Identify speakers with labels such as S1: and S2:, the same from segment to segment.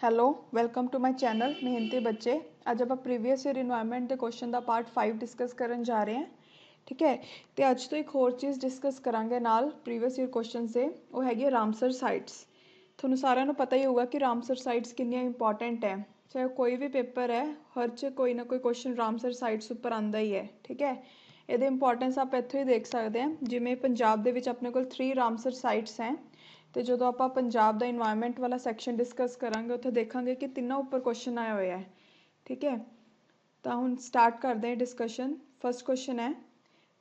S1: Hello welcome to my channel ਮਿਹਨਤੀ ਬੱਚੇ। ਅੱਜ ਆਪਾਂ ਪ੍ਰੀਵੀਅਸ ਈਅਰ ਇਨਵਾਇਰਨਮੈਂਟ ਦੇ ਕੁਐਸਚਨ ਦਾ ਪਾਰਟ 5 ਡਿਸਕਸ ਕਰਨ ਜਾ ਰਹੇ ਹਾਂ। ਠੀਕ ਹੈ, ਤੇ ਅੱਜ ਤੋਂ ਇੱਕ ਹੋਰ ਚੀਜ਼ ਡਿਸਕਸ ਕਰਾਂਗੇ ਨਾਲ ਪ੍ਰੀਵੀਅਸ ਈਅਰ ਕੁਐਸਚਨਸ ਦੇ, ਉਹ ਹੈਗੀ ਰਾਮਸਰ ਸਾਈਟਸ। ਤੁਹਾਨੂੰ ਸਾਰਿਆਂ ਨੂੰ ਪਤਾ ਹੀ ਹੋਊਗਾ ਕਿ ਰਾਮਸਰ ਸਾਈਟਸ ਕਿੰਨੀਆਂ ਇੰਪੋਰਟੈਂਟ ਹੈ। ਚਾਹੇ ਕੋਈ ਵੀ ਪੇਪਰ ਹੈ, ਹਰ 'ਚ ਕੋਈ ਨਾ ਕੋਈ ਕੁਐਸਚਨ ਰਾਮਸਰ ਸਾਈਟਸ ਉੱਪਰ ਆਉਂਦਾ ਹੀ ਹੈ। ਠੀਕ ਹੈ, ਇਹਦੇ ਇੰਪੋਰਟੈਂਸ ਆਪਾਂ ਇੱਥੋਂ ਹੀ ਦੇਖ ਸਕਦੇ ਹਾਂ। ਜਿਵੇਂ ਪੰਜਾਬ ਦੇ ਵਿੱਚ ਆਪਣੇ ਕੋਲ 3 ਰਾਮਸਰ ਸਾਈਟਸ ਹੈ, ਤੇ ਜਦੋਂ ਆਪਾਂ ਪੰਜਾਬ ਦਾ ਇਨਵਾਇਰਨਮੈਂਟ ਵਾਲਾ ਸੈਕਸ਼ਨ ਡਿਸਕਸ ਕਰਾਂਗੇ ਉੱਥੇ ਦੇਖਾਂਗੇ ਕਿ ਤਿੰਨਾਂ ਉੱਪਰ ਕੁਐਸਚਨ ਆਇਆ ਹੋਇਆ ਹੈ। ਠੀਕ ਹੈ, ਤਾਂ ਹੁਣ ਸਟਾਰਟ ਕਰਦੇ ਹਾਂ ਡਿਸਕਸ਼ਨ। ਫਸਟ ਕੁਐਸਚਨ ਹੈ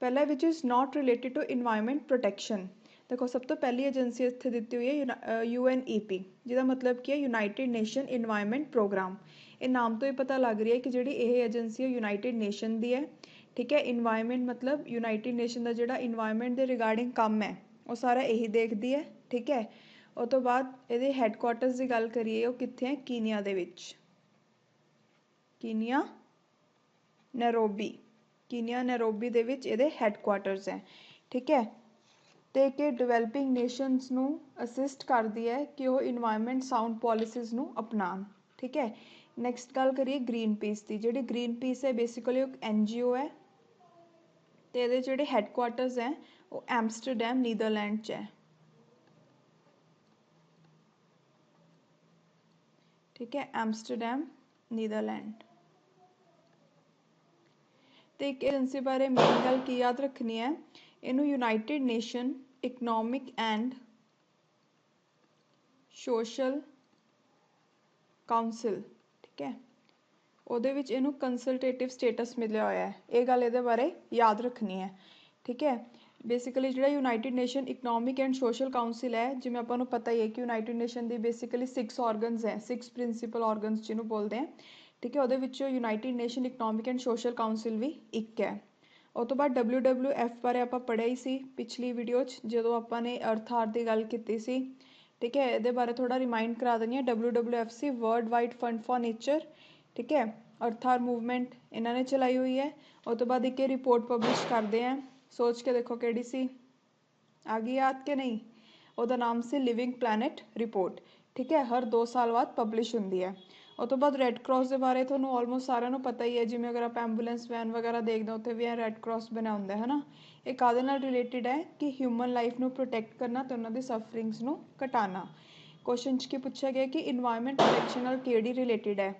S1: ਪਹਿਲਾ, which is not related to environment protection. ਦੇਖੋ, ਸਭ ਤੋਂ ਪਹਿਲੀ ਏਜੰਸੀ ਇੱਥੇ ਦਿੱਤੀ ਹੋਈ ਹੈ UNEP, ਜਿਹਦਾ ਮਤਲਬ ਕੀ ਹੈ ਯੂਨਾਈਟਿਡ ਨੇਸ਼ਨ ਇਨਵਾਇਰਨਮੈਂਟ ਪ੍ਰੋਗਰਾਮ। ਇਹ ਨਾਮ ਤੋਂ ਹੀ ਪਤਾ ਲੱਗ ਰਹੀ ਹੈ ਕਿ ਜਿਹੜੀ ਇਹ ਏਜੰਸੀ ਹੈ ਯੂਨਾਈਟਿਡ ਨੇਸ਼ਨ ਦੀ ਹੈ। ਠੀਕ ਹੈ, ਇਨਵਾਇਰਨਮੈਂਟ ਮਤਲਬ ਯੂਨਾਈਟਿਡ ਨੇਸ਼ਨ ਦਾ ਜਿਹੜਾ ਇਨਵਾਇਰਨਮੈਂਟ ਦੇ ਰਿਗਾਰਡਿੰਗ ਕੰਮ ਹੈ ਉਹ ਸਾਰਾ ਇਹੀ ਦੇਖਦੀ ਹੈ। ਠੀਕ ਹੈ, ਉਹ ਤੋਂ ਬਾਅਦ ਇਹਦੇ ਹੈੱਡਕੁਆਟਰਸ ਦੀ ਗੱਲ ਕਰੀਏ, ਉਹ ਕਿੱਥੇ ਹੈ? ਕੀਨੀਆ ਦੇ ਵਿੱਚ। ਕੀਨੀਆ ਨੈਰੋਬੀ, ਕੀਨੀਆ ਨੈਰੋਬੀ ਦੇ ਵਿੱਚ ਇਹਦੇ ਹੈੱਡਕੁਆਟਰਸ ਹੈ। ਠੀਕ ਹੈ, ਤੇ ਕਿ ਡਿਵੈਲਪਿੰਗ ਨੇਸ਼ਨਸ ਨੂੰ ਅਸਿਸਟ ਕਰਦੀ ਹੈ ਕਿ ਉਹ ਇਨਵਾਇਰਨਮੈਂਟ ਸਾਊਂਡ ਪੋਲਿਸੀਜ਼ ਨੂੰ ਅਪਣਾਉਣ। ਠੀਕ ਹੈ, ਨੈਕਸਟ ਗੱਲ ਕਰੀਏ ਗ੍ਰੀਨ ਪੀਸ ਦੀ। ਜਿਹੜੀ ਗ੍ਰੀਨ ਪੀਸ ਹੈ ਬੇਸਿਕਲੀ ਇੱਕ NGO ਹੈ, ਤੇ ਇਹਦੇ ਜਿਹੜੇ ਹੈੱਡਕੁਆਟਰਸ ਹੈ ਉਹ ਐਮਸਟਰਡੈਮ ਨੀਦਰਲੈਂਡ 'ਚ ਹੈ। ਠੀਕ ਹੈ, ਐਮਸਟਰਡੈਮ ਨੀਦਰਲੈਂਡ। ਤੇ ਇੱਕ ਏਜੰਸੀ ਬਾਰੇ ਮੇਨ ਗੱਲ ਕੀ ਯਾਦ ਰੱਖਣੀ ਹੈ, ਇਹਨੂੰ United Nation Economic and Social council. ਠੀਕ ਹੈ, ਉਹਦੇ ਵਿੱਚ ਇਹਨੂੰ ਕੰਸਲਟੇਟਿਵ ਸਟੇਟਸ ਮਿਲਿਆ ਹੋਇਆ ਹੈ। ਇਹ ਗੱਲ ਇਹਦੇ ਬਾਰੇ ਯਾਦ ਰੱਖਣੀ ਹੈ। ਠੀਕ ਹੈ, ਬੇਸਿਕਲੀ ਜਿਹੜਾ United Nation Economic and Social council ਹੈ, ਜਿਵੇਂ ਆਪਾਂ ਨੂੰ ਪਤਾ ਹੀ ਹੈ ਕਿ ਯੂਨਾਈਟਿਡ ਨੇਸ਼ਨ ਦੀ ਬੇਸਿਕਲੀ 6 ਆਰਗਨਸ ਹੈ, 6 ਪ੍ਰਿੰਸੀਪਲ ਆਰਗਨਸ ਜਿਹਨੂੰ ਬੋਲਦੇ ਆ। ਠੀਕ ਹੈ, ਉਹਦੇ ਵਿੱਚੋਂ United Nation Economic and Social Council ਵੀ ਇੱਕ ਹੈ। ਉਹ ਤੋਂ ਬਾਅਦ WWF ਬਾਰੇ ਆਪਾਂ ਪੜ੍ਹਿਆ ਹੀ ਸੀ ਪਿਛਲੀ ਵੀਡੀਓ 'ਚ, ਜਦੋਂ ਆਪਾਂ ਨੇ ਅਰਥ ਆਰ ਦੀ ਗੱਲ ਕੀਤੀ ਸੀ। ਠੀਕ ਹੈ, ਇਹਦੇ ਬਾਰੇ ਥੋੜ੍ਹਾ ਰਿਮਾਈਂਡ ਕਰਾ ਦਿੰਦੀ ਹਾਂ। WWF C world wide fund for nature. ਠੀਕ ਹੈ, ਅਰਥ ਆਰ ਮੂਵਮੈਂਟ ਇਹਨਾਂ ਨੇ ਚਲਾਈ ਹੋਈ ਹੈ। ਉਹ ਤੋਂ ਬਾਅਦ ਇੱਕ ਇਹ ਰਿਪੋਰਟ ਪਬਲਿਸ਼ ਕਰਦੇ ਆ, ਸੋਚ ਕੇ ਦੇਖੋ ਕਿਹੜੀ ਸੀ, ਆ ਗਈ ਯਾਦ ਕਿ ਨਹੀਂ? ਉਹਦਾ ਨਾਮ ਸੀ ਲਿਵਿੰਗ ਪਲੈਨਟ ਰਿਪੋਰਟ। ਠੀਕ ਹੈ, ਹਰ 2 ਸਾਲ ਬਾਅਦ ਪਬਲਿਸ਼ ਹੁੰਦੀ ਹੈ। ਉਹ ਤੋਂ ਬਾਅਦ ਰੈੱਡ ਕਰਾਸ ਦੇ ਬਾਰੇ ਤੁਹਾਨੂੰ ਆਲਮੋਸਟ ਸਾਰਿਆਂ ਨੂੰ ਪਤਾ ਹੀ ਹੈ। ਜਿਵੇਂ ਅਗਰ ਆਪਾਂ ਐਂਬੂਲੈਂਸ ਵੈਨ ਵਗੈਰਾ ਦੇਖਦੇ ਹਾਂ ਉੱਥੇ ਵੀ ਇਹ ਰੈੱਡ ਕਰਾਸ ਬਣਿਆ ਹੁੰਦਾ ਹੈ ਨਾ। ਇਹ ਕਾਹਦੇ ਨਾਲ ਰਿਲੇਟਿਡ ਹੈ ਕਿ ਹਿਊਮਨ ਲਾਈਫ ਨੂੰ ਪ੍ਰੋਟੈਕਟ ਕਰਨਾ ਤੇ ਉਹਨਾਂ ਦੀ ਸਫਰਿੰਗਸ ਨੂੰ ਘਟਾਉਣਾ। ਕੁਐਸਚਨ 'ਚ ਕੀ ਪੁੱਛਿਆ ਗਿਆ ਕਿ ਇਨਵਾਇਰਨਮੈਂਟ ਪ੍ਰੋਟੈਕਸ਼ਨ ਨਾਲ ਕਿਹੜੀ ਰਿਲੇਟਿਡ ਹੈ?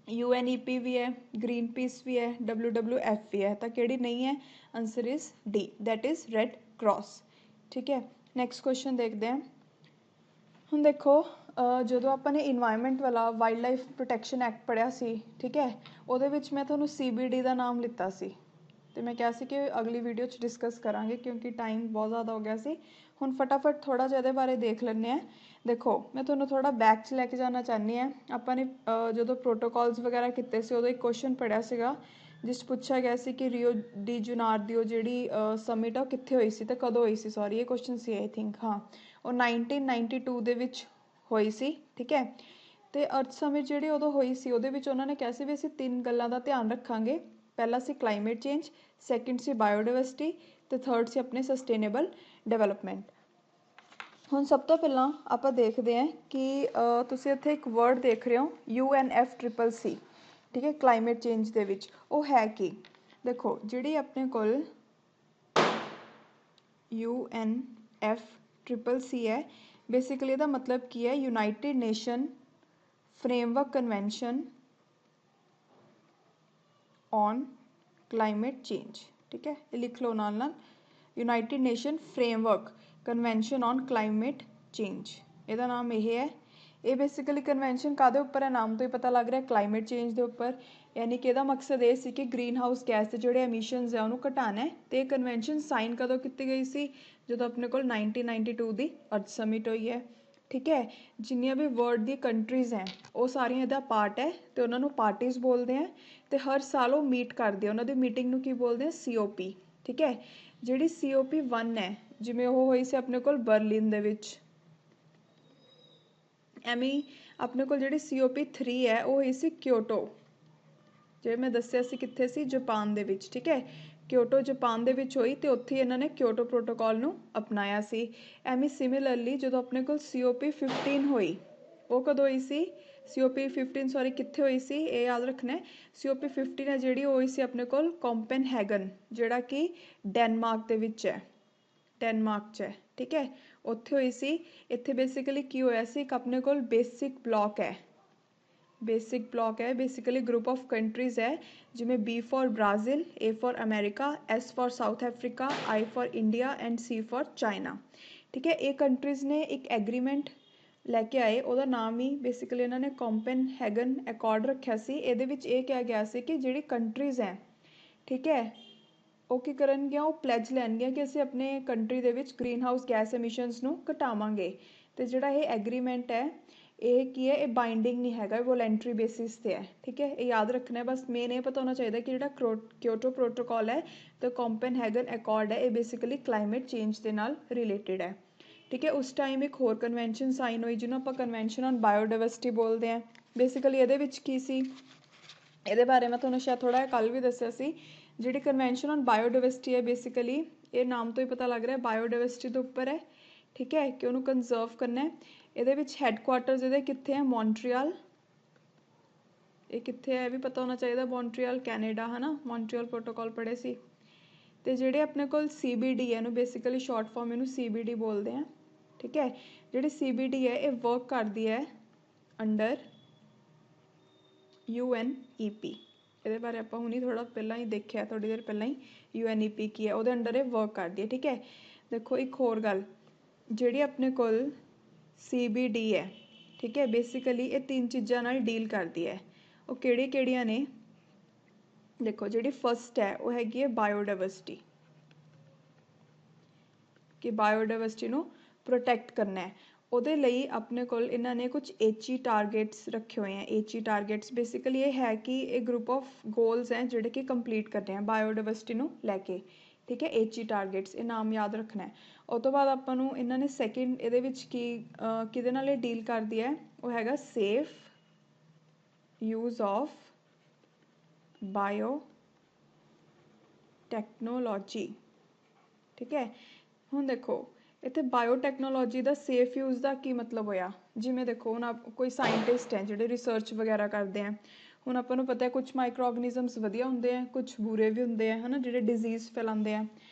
S1: UNEP ਵੀ ਹੈ, ਗ੍ਰੀਨ ਪੀਸ ਵੀ ਹੈ, WWF ਵੀ ਹੈ, ਤਾਂ ਕਿਹੜੀ ਨਹੀਂ ਹੈ? Answer is D, that is red cross. ਠੀਕ ਹੈ, ਨੈਕਸਟ ਕੁਐਸਚਨ ਦੇਖਦੇ ਹਾਂ। ਹੁਣ ਦੇਖੋ, ਜਦੋਂ ਆਪਾਂ ਨੇ ਇਨਵਾਇਰਨਮੈਂਟ ਵਾਲਾ ਵਾਈਲਡ ਲਾਈਫ ਪ੍ਰੋਟੈਕਸ਼ਨ ਐਕਟ ਪੜ੍ਹਿਆ ਸੀ, ਠੀਕ ਹੈ, ਉਹਦੇ ਵਿੱਚ ਮੈਂ ਤੁਹਾਨੂੰ CBD ਦਾ ਨਾਮ ਲਿੱਤਾ ਸੀ, ਤੇ ਮੈਂ ਕਿਹਾ ਸੀ ਕਿ ਅਗਲੀ ਵੀਡੀਓ 'ਚ ਡਿਸਕਸ ਕਰਾਂਗੇ ਕਿਉਂਕਿ ਟਾਈਮ ਬਹੁਤ ਜ਼ਿਆਦਾ ਹੋ ਗਿਆ ਸੀ। ਹੁਣ ਫਟਾਫਟ ਥੋੜ੍ਹਾ ਜਿਹਾ ਇਹਦੇ ਬਾਰੇ ਦੇਖ ਲੈਂਦੇ ਹਾਂ। ਦੇਖੋ, ਮੈਂ ਤੁਹਾਨੂੰ ਥੋੜ੍ਹਾ ਬੈਕ 'ਚ ਲੈ ਕੇ ਜਾਣਾ ਚਾਹੁੰਦੀ ਹਾਂ। ਆਪਾਂ ਨੇ ਜਦੋਂ ਪ੍ਰੋਟੋਕੋਲਸ ਵਗੈਰਾ ਕੀਤੇ ਸੀ ਉਦੋਂ ਇੱਕ ਕੁਐਸਚਨ ਪੜ੍ਹਿਆ ਸੀਗਾ ਜਿਸ 'ਚ ਪੁੱਛਿਆ ਗਿਆ ਸੀ ਕਿ ਰੀਓ ਡੀ ਜੁਨਾਰ ਦੀ ਉਹ ਜਿਹੜੀ ਸਮਿਟ ਆ ਉਹ ਕਿੱਥੇ ਹੋਈ ਸੀ ਤੇ ਕਦੋਂ ਹੋਈ ਸੀ। ਸੌਰੀ, ਇਹ ਕੁਐਸਚਨ ਸੀ ਆਈ ਥਿੰਕ। ਹਾਂ, ਉਹ 1992 ਦੇ ਵਿੱਚ ਹੋਈ ਸੀ। ਠੀਕ ਹੈ, ਤੇ ਅਰਥ ਸਮਿਟ ਜਿਹੜੀ ਉਦੋਂ ਹੋਈ ਸੀ ਉਹਦੇ ਵਿੱਚ ਉਹਨਾਂ ਨੇ ਕਿਹਾ ਸੀ ਵੀ ਅਸੀਂ 3 ਗੱਲਾਂ ਦਾ ਧਿਆਨ ਰੱਖਾਂਗੇ। ਪਹਿਲਾ ਸੀ ਕਲਾਈਮੇਟ ਚੇਂਜ, ਸੈਕਿੰਡ ਸੀ ਬਾਇਓਡਾਇਵਰਸਿਟੀ, ਤੇ ਥਰਡ ਸੀ ਆਪਣੇ ਸਸਟੇਨੇਬਲ ਡਿਵੈਲਪਮੈਂਟ। ਹੁਣ ਸਭ ਤੋਂ ਪਹਿਲਾਂ ਆਪਾਂ ਦੇਖਦੇ ਹਾਂ ਕਿ ਤੁਸੀਂ ਇੱਥੇ ਇੱਕ ਵਰਡ ਦੇਖ ਰਹੇ ਹੋ UNFCCC। ਠੀਕ ਹੈ, ਕਲਾਈਮੇਟ ਚੇਂਜ ਦੇ ਵਿੱਚ ਉਹ ਹੈ ਕੀ? ਦੇਖੋ, ਜਿਹੜੀ ਆਪਣੇ ਕੋਲ UNFCCC ਹੈ, ਬੇਸਿਕਲੀ ਇਹਦਾ ਮਤਲਬ ਕੀ ਹੈ? United nation framework convention on climate change. ਠੀਕ ਹੈ, ਇਹ ਲਿਖ ਲਓ ਨਾਲ ਨਾਲ, United nation framework convention on climate change, ਇਹਦਾ ਨਾਮ ਇਹ ਹੈ। ਇਹ ਬੇਸਿਕਲੀ ਕਨਵੈਨਸ਼ਨ ਕਾਹਦੇ ਉੱਪਰ ਹੈ? ਨਾਮ ਤੋਂ ਹੀ ਪਤਾ ਲੱਗ ਰਿਹਾ, ਕਲਾਈਮੇਟ ਚੇਂਜ ਦੇ ਉੱਪਰ। ਯਾਨੀ ਕਿ ਇਹਦਾ ਮਕਸਦ ਇਹ ਸੀ ਕਿ ਗ੍ਰੀਨ ਹਾਊਸ ਗੈਸ ਦੇ ਜਿਹੜੇ ਐਮਿਸ਼ਨਸ ਹੈ ਉਹਨੂੰ ਘਟਾਉਣਾ ਹੈ। ਅਤੇ ਇਹ ਕਨਵੈਨਸ਼ਨ ਸਾਈਨ ਕਦੋਂ ਕੀਤੀ ਗਈ ਸੀ? ਜਦੋਂ ਆਪਣੇ ਕੋਲ 1992 ਦੀ ਅਰਥ ਸਮਿਟ ਹੋਈ ਹੈ। ਠੀਕ ਹੈ, ਜਿੰਨੀਆਂ ਵੀ ਵਰਲਡ ਦੀ ਕੰਟਰੀਜ਼ ਹੈ ਉਹ ਸਾਰੀਆਂ ਇਹਦਾ ਪਾਰਟ ਹੈ ਅਤੇ ਉਹਨਾਂ ਨੂੰ ਪਾਰਟੀਜ਼ ਬੋਲਦੇ ਹੈ। ਅਤੇ ਹਰ ਸਾਲ ਉਹ ਮੀਟ ਕਰਦੇ ਆ, ਉਹਨਾਂ ਦੀ ਮੀਟਿੰਗ ਨੂੰ ਕੀ ਬੋਲਦੇ ਆ? COP। ਠੀਕ ਹੈ, ਜਿਹੜੀ COP1 ਹੈ, ਜਿਵੇਂ ਉਹ ਹੋਈ ਸੀ ਆਪਣੇ ਕੋਲ ਬਰਲਿਨ ਦੇ ਵਿੱਚ, ਐਵੇਂ ਹੀ ਆਪਣੇ ਕੋਲ ਜਿਹੜੀ COP3 ਹੈ ਉਹ ਹੋਈ ਸੀ ਕਿਓਟੋ, ਜਿਵੇਂ ਮੈਂ ਦੱਸਿਆ ਸੀ ਕਿੱਥੇ ਸੀ? ਜਾਪਾਨ ਦੇ ਵਿੱਚ। ਠੀਕ ਹੈ, ਕਿਓਟੋ ਜਾਪਾਨ ਦੇ ਵਿੱਚ ਹੋਈ ਅਤੇ ਉੱਥੇ ਇਹਨਾਂ ਨੇ ਕਿਓਟੋ ਪ੍ਰੋਟੋਕੋਲ ਨੂੰ ਅਪਣਾਇਆ ਸੀ। ਐਵੇਂ ਸਿਮਿਲਰਲੀ ਜਦੋਂ ਆਪਣੇ ਕੋਲ COP15 ਹੋਈ, ਉਹ ਕਦੋਂ ਹੋਈ ਸੀ COP15 ਸੌਰੀ ਕਿੱਥੇ ਹੋਈ ਸੀ ਇਹ ਯਾਦ ਰੱਖਣਾ ਹੈ COP15 ਹੈ ਜਿਹੜੀ ਹੋਈ ਸੀ ਆਪਣੇ ਕੋਲ ਕੋਪਨਹੈਗਨ ਜਿਹੜਾ ਕਿ ਡੈਨਮਾਰਕ ਦੇ ਵਿੱਚ ਹੈ ਡੈਨਮਾਰਕ 'ਚ ਹੈ ਠੀਕ ਹੈ ਉੱਥੇ ਹੋਈ ਸੀ ਇੱਥੇ ਬੇਸਿਕਲੀ ਕੀ ਹੋਇਆ ਸੀ ਇੱਕ ਆਪਣੇ ਕੋਲ ਬੇਸਿਕ ਬਲੌਕ ਹੈ ਬੇਸਿਕਲੀ ਗਰੁੱਪ ਆਫ ਕੰਟਰੀਜ਼ ਹੈ ਜਿਵੇਂ B for Brazil A for America S for south Africa I for India and C for China ਠੀਕ ਹੈ ਇਹ ਕੰਟਰੀਜ਼ ਨੇ ਇੱਕ ਐਗਰੀਮੈਂਟ ਲੈ ਕੇ ਆਏ ਉਹਦਾ ਨਾਮ ਹੀ ਬੇਸਿਕਲੀ ਇਹਨਾਂ ਨੇ ਕੋਪਨਹੈਗਨ ਅਕੋਰਡ ਰੱਖਿਆ ਸੀ ਇਹਦੇ ਵਿੱਚ ਇਹ ਕਿਹਾ ਗਿਆ ਸੀ ਕਿ ਜਿਹੜੀ ਕੰਟਰੀਜ਼ ਹੈ ਠੀਕ ਹੈ ਉਹ ਕੀ ਕਰਨਗੀਆਂ ਉਹ ਪਲੈਜ ਲੈਣਗੀਆਂ ਕਿ ਅਸੀਂ ਆਪਣੇ ਕੰਟਰੀ ਦੇ ਵਿੱਚ ਗ੍ਰੀਨ ਹਾਊਸ ਗੈਸ ਐਮਿਸ਼ਨਸ ਨੂੰ ਘਟਾਵਾਂਗੇ ਅਤੇ ਜਿਹੜਾ ਇਹ ਐਗਰੀਮੈਂਟ ਹੈ ਇਹ ਕੀ ਹੈ ਇਹ ਬਾਈਂਡਿੰਗ ਨਹੀਂ ਹੈਗਾ ਵੋਲੰਟਰੀ ਬੇਸਿਸ 'ਤੇ ਹੈ ਠੀਕ ਹੈ ਇਹ ਯਾਦ ਰੱਖਣਾ ਬਸ ਮੇਨ ਇਹ ਪਤਾ ਹੋਣਾ ਚਾਹੀਦਾ ਕਿ ਜਿਹੜਾ ਕਿਓਟੋ ਪ੍ਰੋਟੋਕੋਲ ਹੈ ਅਤੇ ਕੋਪਨਹੈਗਨ ਅਕੋਰਡ ਹੈ ਇਹ ਬੇਸਿਕਲੀ ਕਲਾਈਮੇਟ ਚੇਂਜ ਦੇ ਨਾਲ ਰਿਲੇਟਿਡ ਹੈ ਠੀਕ ਹੈ ਉਸ ਟਾਈਮ ਇੱਕ ਹੋਰ ਕਨਵੈਨਸ਼ਨ ਸਾਈਨ ਹੋਈ ਜਿਹਨੂੰ ਆਪਾਂ ਕਨਵੈਨਸ਼ਨ ਔਨ ਬਾਇਓਡਾਇਵਰਸਿਟੀ ਬੋਲਦੇ ਹਾਂ ਬੇਸਿਕਲੀ ਇਹਦੇ ਵਿੱਚ ਕੀ ਸੀ ਇਹਦੇ ਬਾਰੇ ਮੈਂ ਤੁਹਾਨੂੰ ਸ਼ਾਇਦ ਥੋੜ੍ਹਾ ਜਿਹਾ ਕੱਲ੍ਹ ਵੀ ਦੱਸਿਆ ਸੀ ਜਿਹੜੀ ਕਨਵੈਨਸ਼ਨ ਔਨ ਬਾਇਓਡਾਇਵਰਸਿਟੀ ਹੈ ਬੇਸਿਕਲੀ ਇਹ ਨਾਮ ਤੋਂ ਹੀ ਪਤਾ ਲੱਗ ਰਿਹਾ ਬਾਇਓਡਾਇਵਰਸਿਟੀ ਦੇ ਉੱਪਰ ਹੈ ਠੀਕ ਹੈ ਕਿ ਉਹਨੂੰ ਕੰਜ਼ਰਵ ਕਰਨਾ ਹੈ ਇਹਦੇ ਵਿੱਚ ਹੈੱਡਕੁਆਟਰਸ ਇਹਦੇ ਕਿੱਥੇ ਹੈ ਮੌਂਟਰੀਅਲ ਇਹ ਕਿੱਥੇ ਹੈ ਇਹ ਵੀ ਪਤਾ ਹੋਣਾ ਚਾਹੀਦਾ ਮੌਂਟਰੀਅਲ ਕੈਨੇਡਾ ਹੈ ਨਾ ਮੌਂਟਰੀਅਲ ਪ੍ਰੋਟੋਕੋਲ ਪੜ੍ਹੇ ਸੀ ਅਤੇ ਜਿਹੜੇ ਆਪਣੇ ਕੋਲ CBD ਹੈ ਇਹਨੂੰ ਬੇਸਿਕਲੀ ਸ਼ਾਰਟ ਫਾਰਮ ਇਹਨੂੰ CBD ਬੋਲਦੇ ਆ ਠੀਕ ਹੈ ਜਿਹੜੀ CBD ਹੈ ਇਹ ਵਰਕ ਕਰਦੀ ਹੈ ਅੰਡਰ UNEP ਇਹਦੇ ਬਾਰੇ ਆਪਾਂ ਹੁਣੀ ਥੋੜ੍ਹਾ ਪਹਿਲਾਂ ਹੀ ਦੇਖਿਆ ਥੋੜ੍ਹੀ ਦੇਰ ਪਹਿਲਾਂ ਹੀ UNEP ਕੀ ਹੈ ਉਹਦੇ ਅੰਡਰ ਇਹ ਵਰਕ ਕਰਦੀ ਹੈ ਠੀਕ ਹੈ ਦੇਖੋ ਇੱਕ ਹੋਰ ਗੱਲ ਜਿਹੜੀ ਆਪਣੇ ਕੋਲ CBD ਹੈ ਠੀਕ ਹੈ ਬੇਸਿਕਲੀ ਇਹ 3 ਚੀਜ਼ਾਂ ਨਾਲ ਡੀਲ ਕਰਦੀ ਹੈ ਉਹ ਕਿਹੜੀਆਂ ਨੇ ਦੇਖੋ ਜਿਹੜੀ ਫਸਟ ਹੈ ਉਹ ਹੈਗੀ ਹੈ ਬਾਇਓਡਾਇਵਰਸਿਟੀ ਕਿ ਬਾਇਓਡਾਇਵਰਸਿਟੀ ਨੂੰ ਪ੍ਰੋਟੈਕਟ ਕਰਨਾ ਹੈ ਉਹਦੇ ਲਈ ਆਪਣੇ ਕੋਲ ਇਹਨਾਂ ਨੇ ਕੁਝ HE ਟਾਰਗੇਟਸ ਰੱਖੇ ਹੋਏ ਹੈ HE ਟਾਰਗੇਟਸ ਬੇਸਿਕਲੀ ਇਹ ਹੈ ਕਿ ਇਹ ਗਰੁੱਪ ਆਫ ਗੋਲਸ ਹੈ ਜਿਹੜੇ ਕਿ ਕੰਪਲੀਟ ਕਰਨੇ ਆ ਬਾਇਓਡਾਇਵਰਸਿਟੀ ਨੂੰ ਲੈ ਕੇ ਠੀਕ ਹੈ HE ਟਾਰਗੇਟਸ ਇਹ ਨਾਮ ਯਾਦ ਰੱਖਣਾ ਹੈ ਉਹ ਤੋਂ ਬਾਅਦ ਆਪਾਂ ਨੂੰ ਇਹਨਾਂ ਨੇ ਸੈਕਿੰਡ ਇਹਦੇ ਵਿੱਚ ਕਿਹਦੇ ਨਾਲ ਇਹ ਡੀਲ ਕਰਦੀ ਹੈ ਉਹ ਹੈਗਾ safe use of bio technology ਠੀਕ ਹੈ ਹੁਣ ਦੇਖੋ ਇੱਥੇ ਬਾਇਓਟੈਕਨੋਲੋਜੀ ਦਾ ਸੇਫ ਯੂਜ਼ ਦਾ ਕੀ ਮਤਲਬ ਹੋਇਆ ਜਿਵੇਂ ਦੇਖੋ ਹੁਣ ਕੋਈ ਸਾਇੰਟਿਸਟ ਹੈ ਜਿਹੜੇ ਰਿਸਰਚ ਵਗੈਰਾ ਕਰਦੇ ਆ ਹੁਣ ਆਪਾਂ ਨੂੰ ਪਤਾ ਹੈ ਕੁਝ ਮਾਈਕਰੋ ਆਰਗੈਨਿਜ਼ਮਸ ਵਧੀਆ ਹੁੰਦੇ ਆ ਕੁਝ ਬੁਰੇ ਵੀ ਹੁੰਦੇ ਆ ਹੈ ਨਾ ਜਿਹੜੇ ਡਿਜ਼ੀਜ਼ ਫੈਲਾਉਂਦੇ ਆ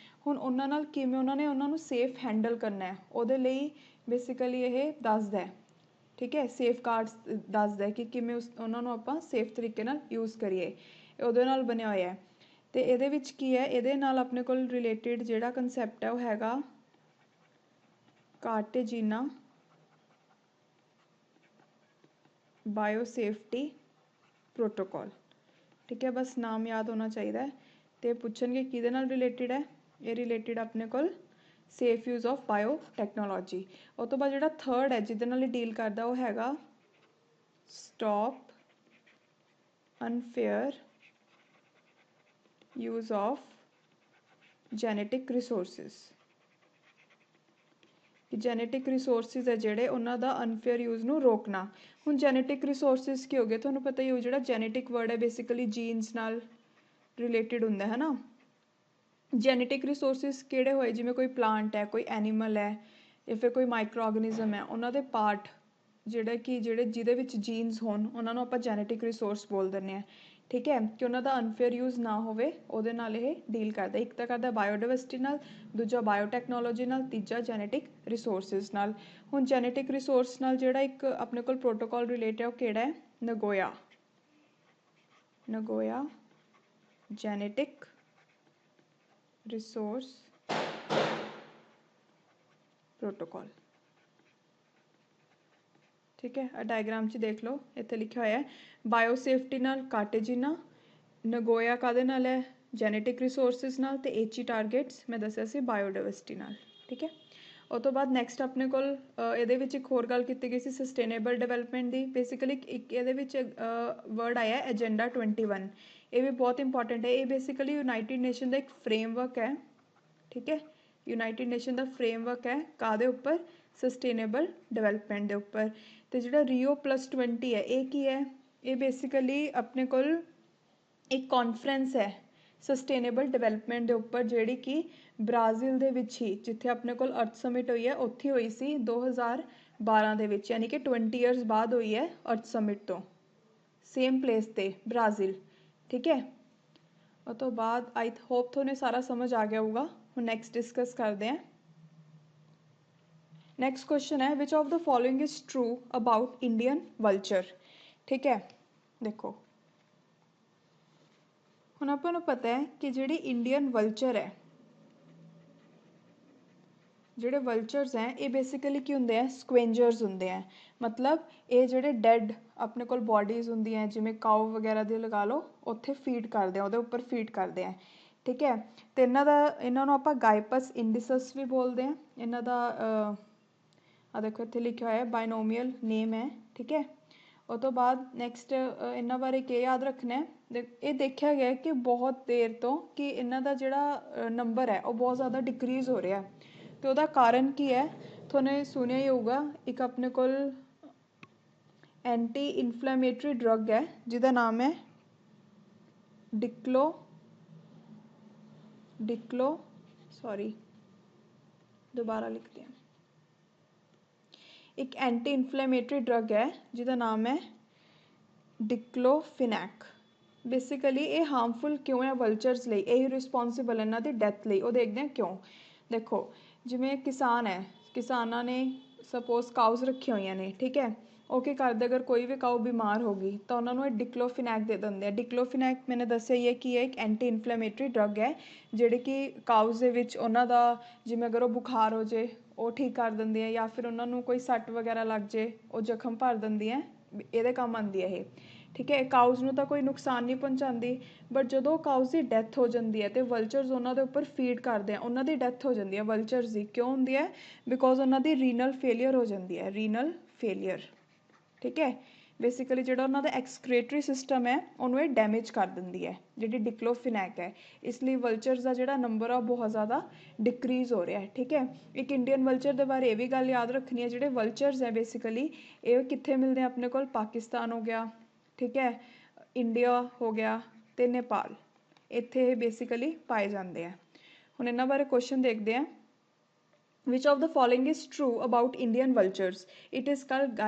S1: ਹੁਣ ਉਹਨਾਂ ਨਾਲ ਕਿਵੇਂ ਉਹਨਾਂ ਨੂੰ ਸੇਫ ਹੈਂਡਲ ਕਰਨਾ ਹੈ ਉਹਦੇ ਲਈ ਬੇਸਿਕਲੀ ਇਹ ਦੱਸਦਾ ਹੈ ਠੀਕ ਹੈ ਸੇਫ ਗਾਰਡਸ ਦੱਸਦਾ ਕਿ ਕਿਵੇਂ ਉਹਨਾਂ ਨੂੰ ਆਪਾਂ ਸੇਫ ਤਰੀਕੇ ਨਾਲ ਯੂਜ਼ ਕਰੀਏ ਉਹਦੇ ਨਾਲ ਬਣਿਆ ਹੋਇਆ ਹੈ ਅਤੇ ਇਹਦੇ ਵਿੱਚ ਕੀ ਹੈ ਇਹਦੇ ਨਾਲ ਆਪਣੇ ਕੋਲ ਰਿਲੇਟਿਡ ਜਿਹੜਾ ਕੰਸੈਪਟ ਹੈ ਉਹ ਹੈਗਾ ਕਾਰਟੇਜੀਨਾ ਬਾਇਓਸੇਫਟੀ ਪ੍ਰੋਟੋਕੋਲ ਠੀਕ ਹੈ ਬਸ ਨਾਮ ਯਾਦ ਹੋਣਾ ਚਾਹੀਦਾ ਹੈ ਅਤੇ ਪੁੱਛਣਗੇ ਕਿਹਦੇ ਨਾਲ ਰਿਲੇਟਿਡ ਹੈ ਇਹ ਰਿਲੇਟਿਡ ਆਪਣੇ ਕੋਲ safe use of bio technology ਉਹ ਤੋਂ ਬਾਅਦ ਜਿਹੜਾ ਥਰਡ ਹੈ ਜਿਹਦੇ ਨਾਲ ਇਹ ਡੀਲ ਕਰਦਾ ਉਹ ਹੈਗਾ stop unfair use of genetic resources ਕਿ ਜੈਨੇਟਿਕ ਰਿਸੋਰਸਿਸ ਹੈ ਜਿਹੜੇ ਉਹਨਾਂ ਦਾ ਅਨਫੇਅਰ ਯੂਜ਼ ਨੂੰ ਰੋਕਣਾ ਹੁਣ ਜੈਨੇਟਿਕ ਰਿਸੋਰਸਿਸ ਕੀ ਹੋ ਗਏ ਤੁਹਾਨੂੰ ਪਤਾ ਹੀ ਹੋ ਜਿਹੜਾ ਜੈਨੇਟਿਕ ਵਰਡ ਹੈ ਬੇਸਿਕਲੀ ਜੀਨਸ ਨਾਲ ਰਿਲੇਟਿਡ ਹੁੰਦਾ ਹੈ ਨਾ ਜੈਨੇਟਿਕ ਰਿਸੋਰਸਿਸ ਕਿਹੜੇ ਹੋਏ ਜਿਵੇਂ ਕੋਈ ਪਲਾਂਟ ਹੈ ਕੋਈ ਐਨੀਮਲ ਹੈ ਜਾਂ ਫਿਰ ਕੋਈ ਮਾਈਕਰੋ ਆਰਗੈਨਿਜ਼ਮ ਹੈ ਉਹਨਾਂ ਦੇ ਪਾਰਟ ਜਿਹਦੇ ਵਿੱਚ ਜੀਨਸ ਹੋਣ ਉਹਨਾਂ ਨੂੰ ਆਪਾਂ ਜੈਨੇਟਿਕ ਰਿਸੋਰਸ ਬੋਲ ਦਿੰਦੇ ਹਾਂ ਠੀਕ ਹੈ ਕਿ ਉਹਨਾਂ ਦਾ ਅਨਫੇਅਰ ਯੂਜ਼ ਨਾ ਹੋਵੇ ਉਹਦੇ ਨਾਲ ਇਹ ਡੀਲ ਕਰਦਾ ਇੱਕ ਤਾਂ ਕਰਦਾ ਬਾਇਓਡਾਇਵਰਸਿਟੀ ਨਾਲ ਦੂਜਾ ਬਾਇਓਟੈਕਨੋਲੋਜੀ ਨਾਲ ਤੀਜਾ ਜੈਨੇਟਿਕ ਰਿਸੋਰਸਿਸ ਨਾਲ ਹੁਣ ਜੈਨੇਟਿਕ ਰਿਸੋਰਸ ਨਾਲ ਜਿਹੜਾ ਇੱਕ ਆਪਣੇ ਕੋਲ ਪ੍ਰੋਟੋਕੋਲ ਰਿਲੇਟ ਹੈ ਉਹ ਕਿਹੜਾ ਹੈ ਨਗੋਇਆ ਜੈਨੇਟਿਕ ਰਿਸੋਰਸ ਪ੍ਰੋਟੋਕੋਲ ਠੀਕ ਹੈ ਡਾਇਗਰਾਮ 'ਚ ਦੇਖ ਲਓ ਇੱਥੇ ਲਿਖਿਆ ਹੋਇਆ ਹੈ ਬਾਇਓਸੇਫਟੀ ਨਾਲ ਕਾਰਟੇਜੀਨਾ ਨਗੋਇਆ ਕਾਹਦੇ ਨਾਲ ਹੈ ਜੈਨੇਟਿਕ ਰਿਸੋਰਸਿਸ ਨਾਲ ਅਤੇ HE ਟਾਰਗੇਟਸ ਮੈਂ ਦੱਸਿਆ ਸੀ ਬਾਇਓਡਾਇਵਰਸਿਟੀ ਨਾਲ ਠੀਕ ਹੈ ਉਹ ਤੋਂ ਬਾਅਦ ਨੈਕਸਟ ਆਪਣੇ ਕੋਲ ਇਹਦੇ ਵਿੱਚ ਇੱਕ ਹੋਰ ਗੱਲ ਕੀਤੀ ਗਈ ਸੀ ਸਸਟੇਨੇਬਲ ਡਿਵੈਲਪਮੈਂਟ ਦੀ ਬੇਸਿਕਲੀ ਇੱਕ ਇਹਦੇ ਵਿੱਚ ਵਰਡ ਆਇਆ ਏਜੰਡਾ 21 ਇਹ ਵੀ ਬਹੁਤ ਇੰਪੋਰਟੈਂਟ ਹੈ ਇਹ ਬੇਸਿਕਲੀ ਯੂਨਾਈਟਿਡ ਨੇਸ਼ਨ ਦਾ ਇੱਕ ਫਰੇਮਵਰਕ ਹੈ ਠੀਕ ਹੈ ਯੂਨਾਈਟਿਡ ਨੇਸ਼ਨ ਦਾ ਫਰੇਮਵਰਕ ਹੈ ਕਾਹਦੇ ਉੱਪਰ ਸਸਟੇਨੇਬਲ ਡਿਵੈਲਪਮੈਂਟ ਦੇ ਉੱਪਰ ਅਤੇ ਜਿਹੜਾ Rio+20 ਹੈ ਇਹ ਕੀ ਹੈ ਇਹ ਬੇਸਿਕਲੀ ਆਪਣੇ ਕੋਲ ਇੱਕ ਕਾਨਫਰੰਸ ਹੈ ਸਸਟੇਨੇਬਲ ਡਿਵੈਲਪਮੈਂਟ ਦੇ ਉੱਪਰ ਜਿਹੜੀ ਕਿ ਬ੍ਰਾਜ਼ੀਲ ਦੇ ਵਿੱਚ ਹੀ ਜਿੱਥੇ ਆਪਣੇ ਕੋਲ ਅਰਥ ਸਮਿਟ ਹੋਈ ਹੈ ਉੱਥੇ ਹੋਈ ਸੀ 2015 12 ਦੇ ਵਿੱਚ, यानी कि 20 ईयर्स बाद हुई है अर्थ समिट तो सेम प्लेस ते ब्राज़ील। ठीक है, और तो बाद आई होप थोड़े सारा समझ आ गया होगा। हम नेक्स्ट डिस्कस करते हैं। नेक्स्ट क्वेश्चन है विच of the following is true about Indian vulture. ठीक है, देखो ਹੁਣ ਆਪਾਂ ਨੂੰ ਪਤਾ ਹੈ ਕਿ ਜਿਹੜੀ ਇੰਡੀਅਨ ਵਲਚਰ ਹੈ, ਜਿਹੜੇ ਵਲਚਰਸ ਹੈ ਇਹ ਬੇਸਿਕਲੀ ਕੀ ਹੁੰਦੇ ਆ, ਸਕਵੇਂਜਰਸ ਹੁੰਦੇ ਆ। ਮਤਲਬ ਇਹ ਜਿਹੜੇ ਡੈਡ ਆਪਣੇ ਕੋਲ ਬੋਡੀਜ਼ ਹੁੰਦੀਆਂ ਜਿਵੇਂ ਕਾਊ ਵਗੈਰਾ ਦੀ ਲਗਾ ਲਓ, ਉੱਥੇ ਫੀਡ ਕਰਦੇ ਆ, ਉਹਦੇ ਉੱਪਰ ਫੀਡ ਕਰਦੇ ਆ। ਠੀਕ ਹੈ, ਤੇ ਇਹਨਾਂ ਨੂੰ ਆਪਾਂ ਗਾਇਪਸ ਇੰਡਿਸਸ ਵੀ ਬੋਲਦੇ ਆ। ਇਹਨਾਂ ਦਾ ਆ ਦੇਖੋ ਇੱਥੇ ਲਿਖਿਆ ਹੋਇਆ ਬਾਇਨੋਮੀਅਲ ਨੇਮ ਹੈ। ਠੀਕ ਹੈ, ਉਹ ਤੋਂ ਬਾਅਦ ਨੈਕਸਟ ਇਹਨਾਂ ਬਾਰੇ ਕੀ ਯਾਦ ਰੱਖਣਾ ਹੈ, ਇਹ ਦੇਖਿਆ ਗਿਆ ਕਿ ਬਹੁਤ ਦੇਰ ਤੋਂ ਕਿ ਇਹਨਾਂ ਦਾ ਜਿਹੜਾ ਨੰਬਰ ਹੈ ਉਹ ਬਹੁਤ ਜ਼ਿਆਦਾ ਡਿਕਰੀਜ਼ ਹੋ ਰਿਹਾ। ਤੇ ਉਹਦਾ ਕਾਰਨ ਕੀ ਹੈ, ਤੁਹਾਨੂੰ ਸੁਣਿਆ ਹੀ ਹੋਊਗਾ, ਇੱਕ ਆਪਣੇ ਕੋਲ ਐਂਟੀ ਇਨਫਲੇਮੇਟਰੀ ਡਰਗ ਹੈ ਜਿਹਦਾ ਨਾਮ ਹੈ दोबारा लिखते हैं। एक एंटी इन्फ्लेमेटरी ड्रग है जिसका नाम है डिक्लोफिनैक। बेसिकली ये हार्मफुल क्यों है वल्चर्स लिए, यही रिस्पॉन्सिबल है इन्हों की डैथ लिए। वो देखते हैं क्यों। देखो जिमें किसान है, किसाना ने सपोज काउज रखी हुई ने, ठीक है, वो की करते अगर कोई भी काऊ बीमार होगी तो उन्होंने डिक्लोफिनैक दे देंगे। डिक्लोफिनैक मैंने दसिया ही है कि एक एंटी इन्फ्लेमेटरी ड्रग है जिहड़ी कि काउज दे विच उन्हां दा जिवें अगर वो बुखार हो जाए वो ठीक कर देंदी है, या फिर उन्होंने कोई सट वगैरह लग जाए वो जख्म भर देंदी है, ये काम आती है ये। ठीक है, काउज नूं तां कोई नुकसान नहीं पहुँचाती, बट जो काउज की डैथ हो जाती है तो वल्चर्स उन्होंने उपर फीड करते हैं, उन्हों की डैथ हो जाती है वल्चर्स की। क्यों होंदी है? बिकॉज उन्होंने रीनल फेलियर हो जाती है, रीनल फेलियर। ठीक है, बेसिकली जो उन्होंने एक्सक्रेटरी सिस्टम है उन्होंने डैमेज कर देंदी है जी डिक्लोफिनैक है, इसलिए वल्चर्स का जो नंबर है बहुत ज़्यादा डिक्रीज हो रहा है। ठीक है, एक इंडियन वल्चर के बारे ये भी गल याद रखनी है, जो वल्चर्स है बेसिकली ये कित्थे मिलते हैं अपने को, पाकिस्तान हो गया, ठीक है, इंडिया हो गया तो नेपाल, इत्थे बेसिकली पाए जाते हैं। हुण इन्हां बारे क्वेश्चन देखते हैं। Which of the following is true about Indian vultures? It is called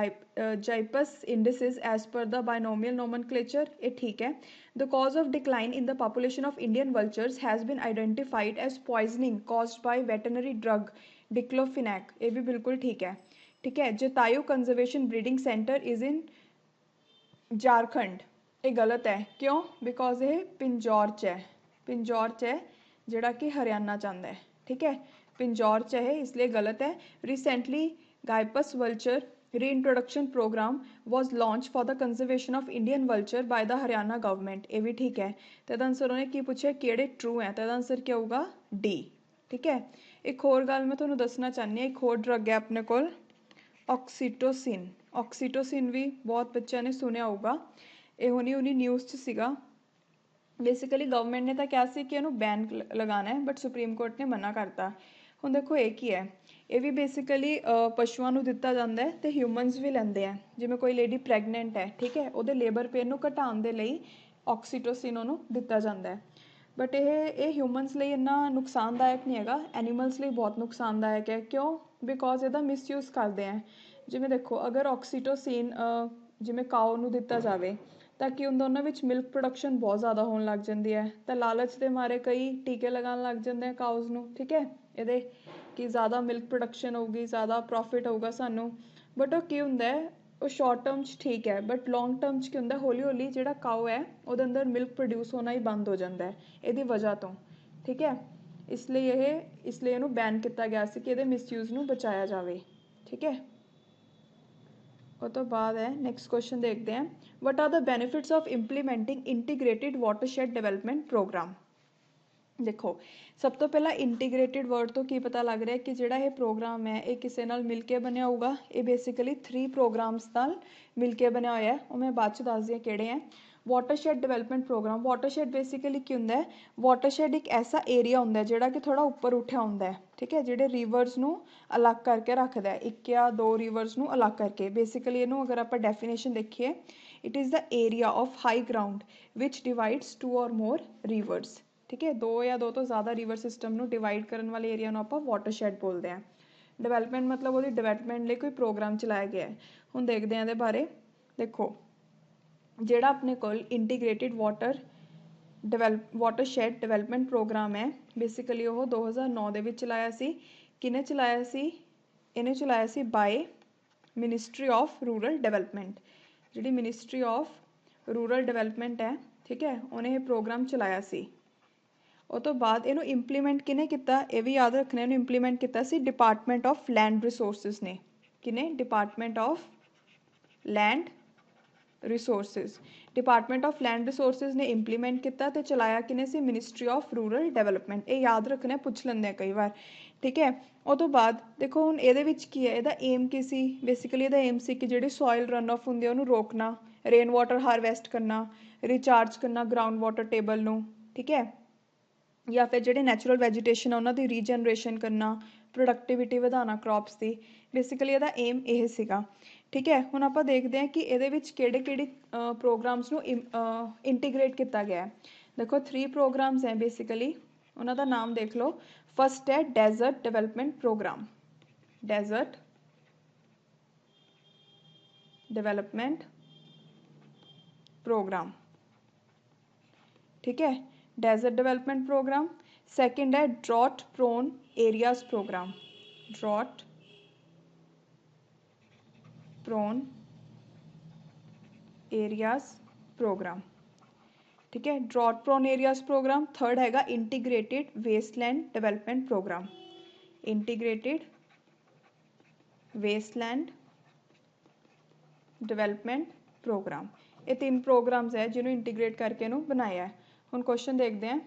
S1: Gypus indices as per the binomial nomenclature. ये ठीक है। The cause of decline in the population of Indian vultures has been identified as poisoning caused by veterinary drug diclofenac. ये भी बिल्कुल ठीक है। ठीक है, Jatayu conservation breeding centre is in Jharkhand, ये गलत है। क्यों? बिकॉज ये पिंजौर च है, पिंजौर च है जिहड़ा कि हरियाणा चाहता है। ठीक है, पिंजौर च है इसलिए गलत है। Recently Gyps vulture reintroduction programme was launch for the conservation of Indian vulture by the Haryana government, ये भी ठीक है। तो यदा आंसर उन्होंने की पूछे किहड़े ट्रू है, तो यदा आंसर क्या होगा? डी। ठीक है, एक होर गल मैं तुहानूं दसना चाहनी हाँ, एक होर ड्रग है अपने कोल ऑक्सीटोसिन। ऑक्सीटोसिन भी बहुत बच्चों ने सुनिया होगा, ये हुणी न्यूज़ च सीगा। बेसिकली गवर्नमेंट ने तो कहा सी कि इहनूं बैन लगाना है, बट सुप्रीम कोर्ट ने मना करता। हुण देखो ये की है, ये भी बेसिकली पशुओं को दिता जाता है तो ह्यूमनस भी लेंदे हैं। जिवें कोई लेडी प्रैगनेंट है, ठीक है, उहदे लेबर पेन नूं घटाउण दे लई ऑक्सीटोसिन उहनूं दिता जाता है। बट ये ह्यूमनस लई इन्ना नुकसानदायक नहीं है, एनीमल्स लई बहुत नुकसानदायक है। क्यों? बिकॉज इहदा मिसयूज़ करते हैं। जिवें देखो अगर ऑक्सीटोसिन जिवें काऊ नूं दिता जाए ਤਾਂ ਕੀ ਹੁੰਦਾ, ਉਹਨਾਂ ਵਿੱਚ ਮਿਲਕ ਪ੍ਰੋਡਕਸ਼ਨ ਬਹੁਤ ਜ਼ਿਆਦਾ ਹੋਣ ਲੱਗ ਜਾਂਦੀ ਹੈ, ਤਾਂ ਲਾਲਚ ਦੇ ਮਾਰੇ ਕਈ ਟੀਕੇ ਲਗਾਉਣ ਲੱਗ ਜਾਂਦੇ ਆ ਕਾਊਜ਼ ਨੂੰ। ਠੀਕ ਹੈ, ਇਹਦੇ ਕਿ ਜ਼ਿਆਦਾ ਮਿਲਕ ਪ੍ਰੋਡਕਸ਼ਨ ਹੋਊਗੀ, ਜ਼ਿਆਦਾ ਪ੍ਰੋਫਿਟ ਹੋਊਗਾ ਸਾਨੂੰ, ਬਟ ਉਹ ਕੀ ਹੁੰਦਾ ਹੈ, ਉਹ ਸ਼ਾਰਟ ਟਰਮ 'ਚ ਠੀਕ ਹੈ, ਬਟ ਲੌਂਗ ਟਰਮ 'ਚ ਕੀ ਹੁੰਦਾ, ਹੌਲੀ ਹੌਲੀ ਜਿਹੜਾ ਕਾਊ ਹੈ ਉਹਦੇ ਅੰਦਰ ਮਿਲਕ ਪ੍ਰੋਡਿਊਸ ਹੋਣਾ ਹੀ ਬੰਦ ਹੋ ਜਾਂਦਾ ਹੈ ਇਹਦੀ ਵਜ੍ਹਾ ਤੋਂ। ਠੀਕ ਹੈ, ਇਸ ਲਈ ਇਹਨੂੰ ਬੈਨ ਕੀਤਾ ਗਿਆ ਸੀ ਕਿ ਇਹਦੇ ਮਿਸਯੂਜ਼ ਨੂੰ ਬਚਾਇਆ ਜਾਵੇ। ਠੀਕ ਹੈ, और तो बाद है नेक्स्ट क्वेश्चन देखते हैं, what are the benefits of implementing integrated watershed development programme. देखो सब तो पहला इंटीग्रेटेड वर्ड तो की पता लग रहा है कि जिहड़ा ये प्रोग्राम है ये किसी नाल मिल के बनिया होगा। ये बेसिकली 3 प्रोग्राम्स नाल मिल के बनिया होया है, वो मैं बाद च दस दी किहड़े हैं। Watershed development programme, watershed basically की हुंदा है, वाटरशेड एक ऐसा एरिया हुंदा है जिहड़ा कि थोड़ा उपर उठिया हुंदा है। ठीक है, जिहड़े रिवर्स नूं अलग करके रखदा है, 1 या 2 रिवर्स नूं अलग करके। बेसिकली इहनूं अगर आपां डेफिनेशन देखिए, it is the area of high ground which divides 2 और मोर रिवर्स। ठीक है, 2 या 2 तो ज़्यादा रिवर सिस्टम नूं डिवाइड करन वाले एरिया नूं आपां वाटरशेड बोलते हैं। ਡਿਵੈਲਪਮੈਂਟ ਮਤਲਬ ਉਹਦੀ ਡਿਵੈਲਪਮੈਂਟ ਲਈ ਕੋਈ ਪ੍ਰੋਗਰਾਮ ਚਲਾਇਆ ਗਿਆ ਹੈ। ਹੁਣ ਦੇਖਦੇ ਹਾਂ ਇਹਦੇ ਬਾਰੇ। ਦੇਖੋ ਜਿਹੜਾ ਆਪਣੇ ਕੋਲ ਇੰਟੀਗ੍ਰੇਟਿਡ ਵਾਟਰਸ਼ੈਡ ਡਿਵੈਲਪਮੈਂਟ ਪ੍ਰੋਗਰਾਮ ਹੈ, ਬੇਸਿਕਲੀ ਉਹ 2009 ਦੇ ਵਿੱਚ ਚਲਾਇਆ ਸੀ। ਕਿਹਨੇ ਚਲਾਇਆ ਸੀ? ਇਹਨੇ ਚਲਾਇਆ ਸੀ by ministry of rural development. ਜਿਹੜੀ ਮਿਨਿਸਟਰੀ ਆਫ ਰੂਰਲ ਡਿਵੈਲਪਮੈਂਟ ਹੈ, ਠੀਕ ਹੈ, ਉਹਨੇ ਇਹ ਪ੍ਰੋਗਰਾਮ ਚਲਾਇਆ ਸੀ। ਉਹ ਤੋਂ ਬਾਅਦ ਇਹਨੂੰ ਇੰਪਲੀਮੈਂਟ ਕਿਹਨੇ ਕੀਤਾ? ਇਹ ਵੀ ਯਾਦ ਰੱਖਣਾ, ਇਹਨੂੰ ਇੰਪਲੀਮੈਂਟ ਕੀਤਾ ਸੀ ਡਿਪਾਰਟਮੈਂਟ ਆਫ ਲੈਂਡ ਰਿਸੋਰਸਿਸ ਨੇ। ਕਿਹਨੇ? Department of land resources. Department of land resources ਨੇ ਇੰਪਲੀਮੈਂਟ ਕੀਤਾ ਤੇ ਚਲਾਇਆ ਕਿਹਨੇ ਸੀ? Ministry of rural development. ਇਹ ਯਾਦ ਰੱਖਣਾ, ਪੁੱਛ ਲੈਂਦੇ ਆ ਕਈ ਵਾਰ, ਠੀਕ ਹੈ। ਉਹ ਤੋਂ ਬਾਅਦ ਦੇਖੋ ਹੁਣ ਇਹਦੇ ਵਿੱਚ ਕੀ ਹੈ, ਇਹਦਾ ਏਮ ਕੀ ਸੀ? ਬੇਸਿਕਲੀ ਇਹਦਾ ਏਮ ਸੀ ਕਿ ਜਿਹੜੀ ਸੋਇਲ ਰਨ ਆਫ ਹੁੰਦੀ ਹੈ ਉਹਨੂੰ ਰੋਕਣਾ, ਰੇਨ ਵਾਟਰ ਹਾਰਵੈਸਟ ਕਰਨਾ, ਰਿਚਾਰਜ ਕਰਨਾ ਗਰਾਊਂਡ ਵਾਟਰ ਟੇਬਲ ਨੂੰ, ਠੀਕ ਹੈ, ਜਾਂ ਫਿਰ ਜਿਹੜੇ ਨੈਚੁਰਲ ਵੈਜੀਟੇਸ਼ਨ ਆ ਉਹਨਾਂ ਦੀ ਰੀਜਨਰੇਸ਼ਨ ਕਰਨਾ, ਪ੍ਰੋਡਕਟਿਵਿਟੀ ਵਧਾਉਣਾ ਕ੍ਰੌਪਸ ਦੀ। ਬੇਸਿਕਲੀ ਇਹਦਾ ਏਮ ਇਹ ਸੀਗਾ, ਠੀਕ ਹੈ। ਹੁਣ ਆਪਾਂ ਦੇਖਦੇ ਹਾਂ ਕਿ ਇਹਦੇ ਵਿੱਚ ਕਿਹੜੇ ਪ੍ਰੋਗਰਾਮਸ ਨੂੰ ਇੰਟੀਗ੍ਰੇਟ ਕੀਤਾ ਗਿਆ ਹੈ। ਦੇਖੋ 3 ਪ੍ਰੋਗਰਾਮਸ ਹੈ ਬੇਸਿਕਲੀ, ਉਹਨਾਂ ਦਾ ਨਾਮ ਦੇਖ ਲਓ। ਫਸਟ ਹੈ desert development programme, desert development programme, ठीक है, डेजर्ट डेवलपमेंट प्रोग्राम। सेकंड है drought prone areas programme, drought prone areas programme, ठीक है, drought prone areas programme. Third हैगा integrated wasteland development programme, integrated wasteland development programme. ये 3 programmes है जिन्होंने integrate करके इन्हों बनाया है। ਹੁਣ ਕੁਐਸਚਨ ਦੇਖਦੇ ਹਾਂ,